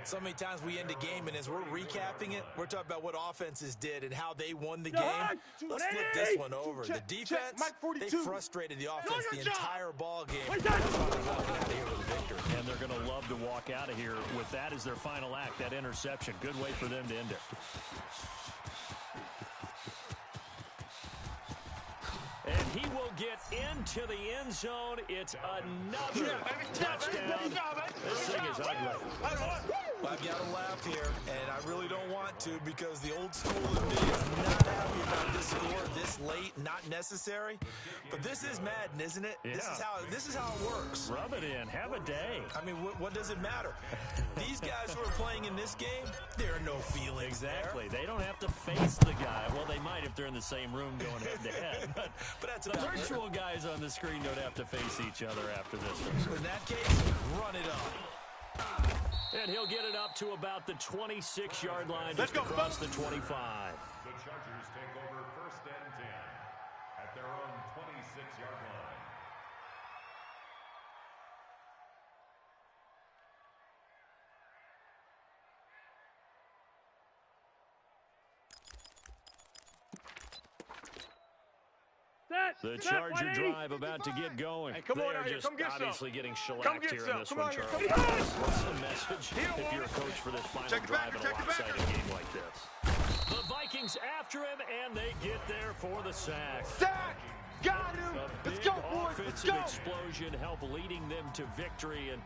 So many times we end a game, and as we're recapping it, we're talking about what offenses did and how they won the game. Let's flip this one over. The defense, they frustrated the offense the entire ball game. That's why they're walking out of here with a victory. And they're going to love to walk out of here with that as their final act, that interception. Good way for them to end it. And he will get into the end zone. It's another touchdown. This thing is ugly. Well, I've got to laugh here, and I really don't want to, because the old school in me is not happy about this score this late, not necessary. But this is Madden, isn't it? Yeah. This is how it works. Rub it in. Have a day. I mean, what does it matter? These guys who are playing in this game, there are no feelings Exactly. They don't have to face the guy. Well, they might if they're in the same room going head-to-head. But that's the virtual guys on the screen don't have to face each other after this one. In that case, run it up. And he'll get it up to about the 26-yard line, just across the 25. The Chargers take over first and 10 at their own 26-yard line. The Charger drive about to get going. Hey, they are just obviously getting shellacked here in this one, Charles. What's the message if you're a coach for this final drive in a lopsided game like this? The Vikings after him, and they get there for the sack. Sack! Got him! Let's go, boys! Let's go! Explosion help leading them to victory, and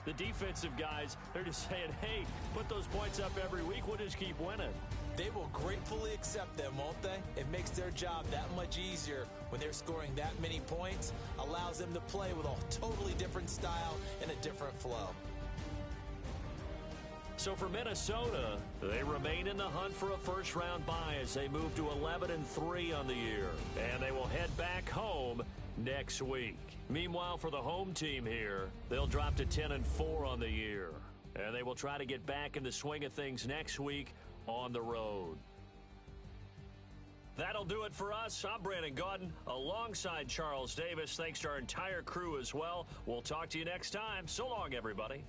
the defensive guys, they're just saying, hey, put those points up every week, we'll just keep winning. They will gratefully accept them, won't they? It makes their job that much easier when they're scoring that many points, allows them to play with a totally different style and a different flow. So for Minnesota, they remain in the hunt for a first-round bye as they move to 11-3 on the year. And they will head back home next week. Meanwhile, for the home team here, they'll drop to 10-4 on the year. And they will try to get back in the swing of things next week on the road. That'll do it for us. I'm Brandon Gaudin alongside Charles Davis. Thanks to our entire crew as well. We'll talk to you next time. So long, everybody.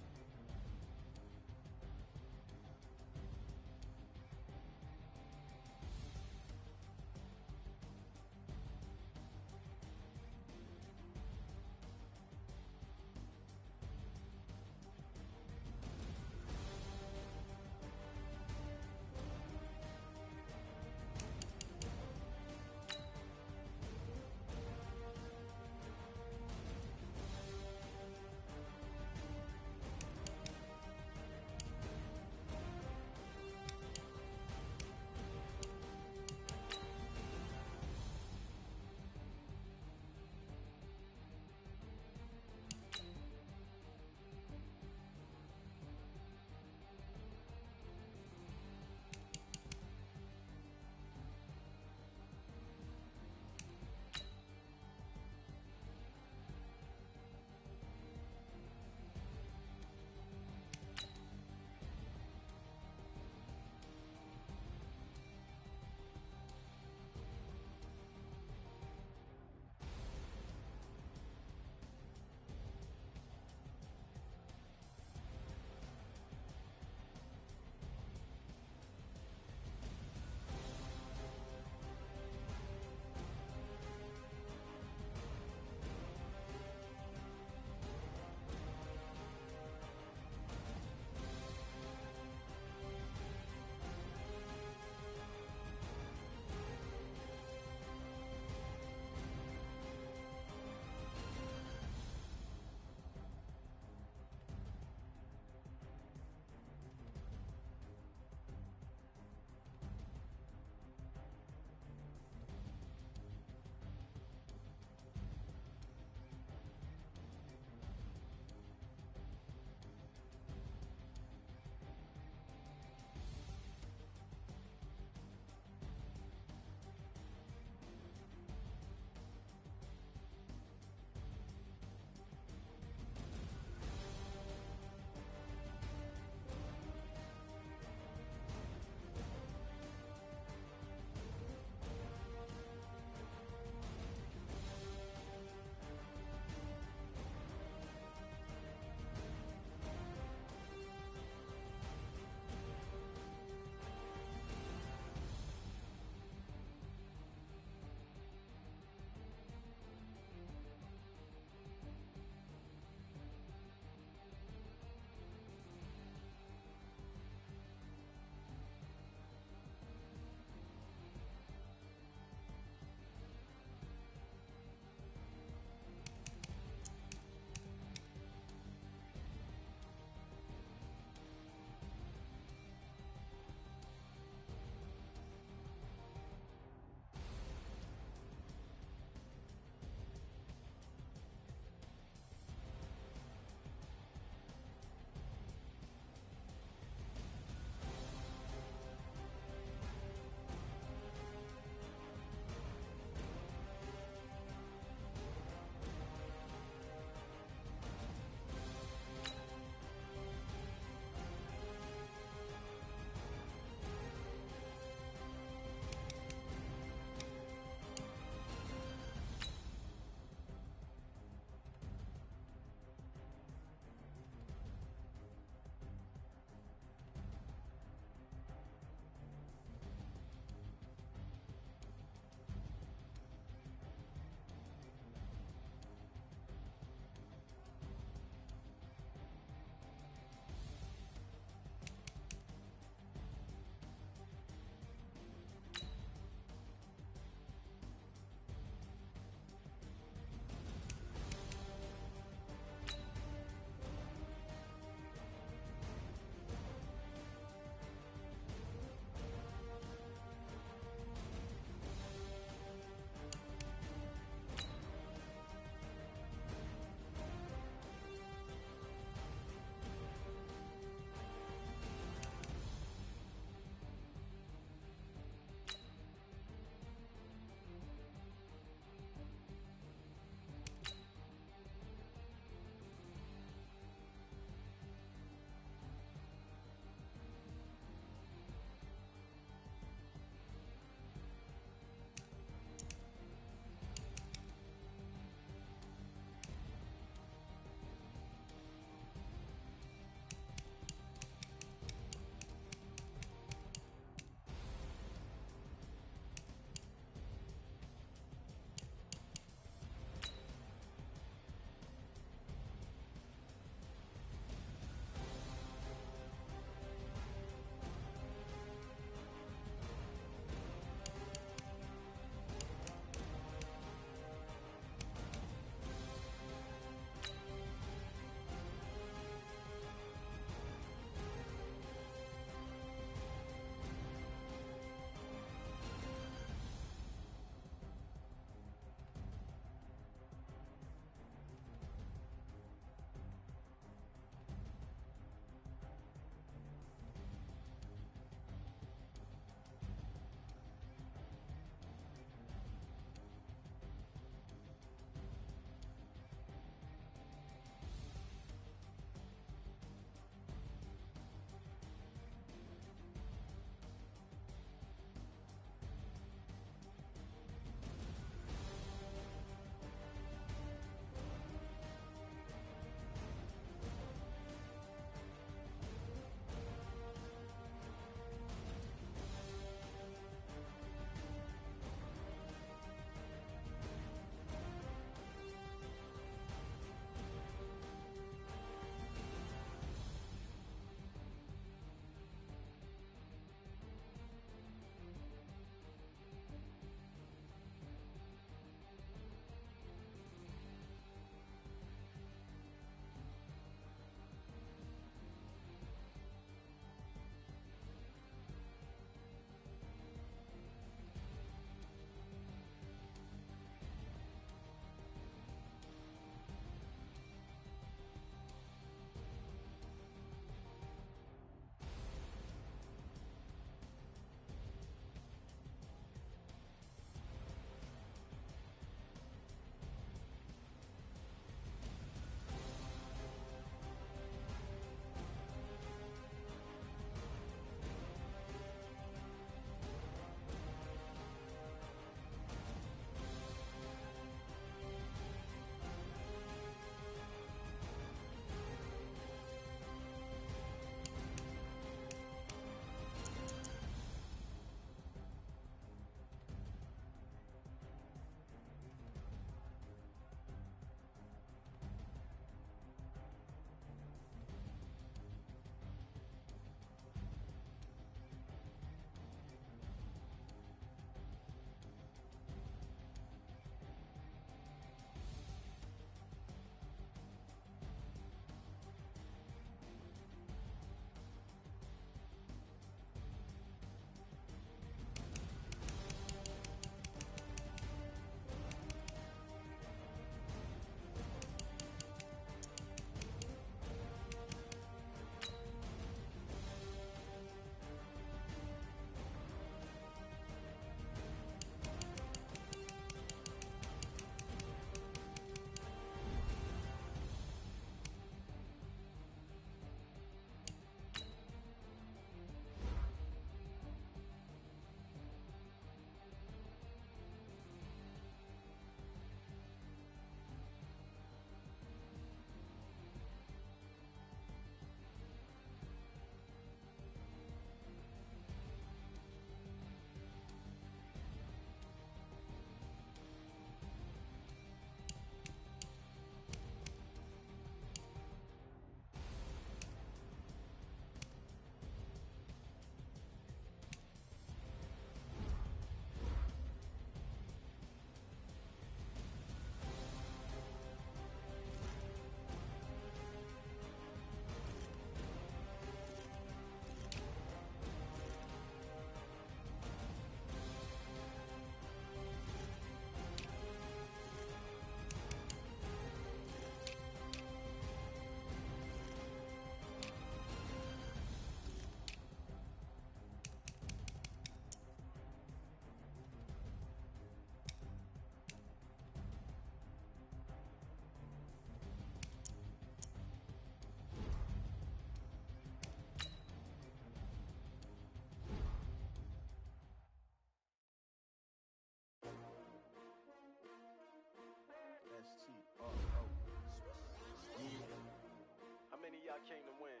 came to win.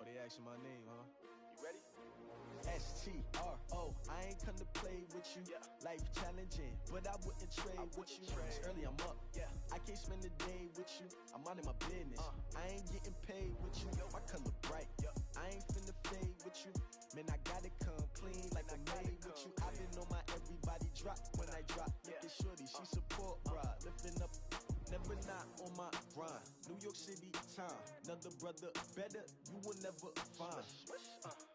Oh, they asking my name, huh? You ready? S-T-R-O, I ain't come to play with you. Yeah. Life challenging, but I wouldn't trade with you. It's early, I'm up. Yeah. I can't spend the day with you. I'm minding my business. I ain't getting paid with you. My color bright. I ain't finna fade with you. Man, I gotta come clean like I'm made with you. I've been on my everybody drop when I drop. Look at shorty, she support broad. Lifting up, never not on my grind. New York City time. Another brother better, you will never find.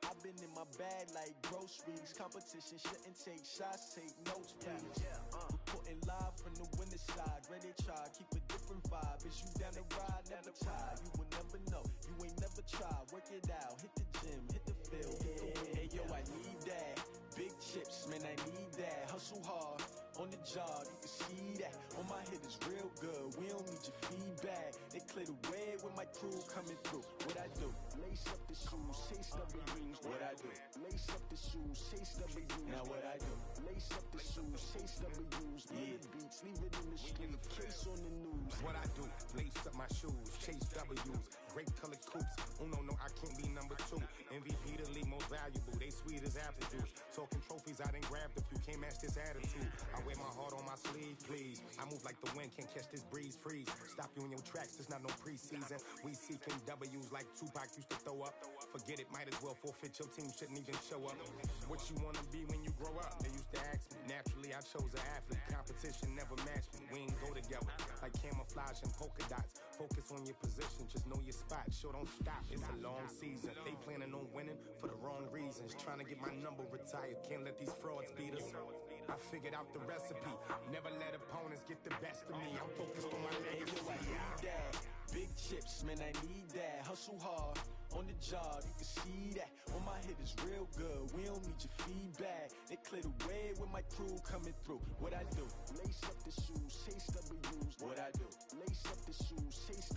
I've been in my bag like groceries. Competition shouldn't take shots, take notes, please. Reporting live from the winter side. Ready to try, keep a different vibe. Is you down the ride, never tired. You will never know, you ain't never tried. Work it out, hit the gym, hit the field, hit the wind. Hey yo, I need that. Big chips, man, I need that. Hustle hard, on the job, you can see that. On my hit is real good, we don't need your feedback. They clear the way with my crew coming through. What I do? Lace up the shoes, chase W's. What I do? Lace up the shoes, chase W's. Now what I do? Lace up the shoes, chase W's. Yeah. Beats, leave it in the street, case on the news. What I do? Lace up my shoes, chase W's. Grape colored coops. Oh no, I can't be number 2. MVP the league most valuable. They sweet as apple juice. Talking trophies, I done grabbed a few. Can't match this attitude. I wear my heart on my sleeve, please. I move like the wind, can't catch this breeze, freeze. Stop you in your tracks, there's not no preseason. We seeking W's like Tupac used to throw up. Forget it, might as well forfeit. Your team shouldn't even show up. What you wanna be when you grow up? They used to ask me. Naturally, I chose an athlete. Competition never matched me. We ain't go together like camouflage and polka dots. Focus on your position, just know your spot. Sure, don't stop. It's a long season. They planning on winning for the wrong reasons. Trying to get my number retired. Can't let these frauds beat us. I figured out the recipe. Never let opponents get the best of me. I'm focused on my legacy. I need that. Big chips, man, I need that. Hustle hard, on the job, you can see that. On my hit is real good, we don't need your feedback. They clear the way with my crew coming through. What I do? Lace up the shoes, chase W's. What I do? Lace up the shoes, chase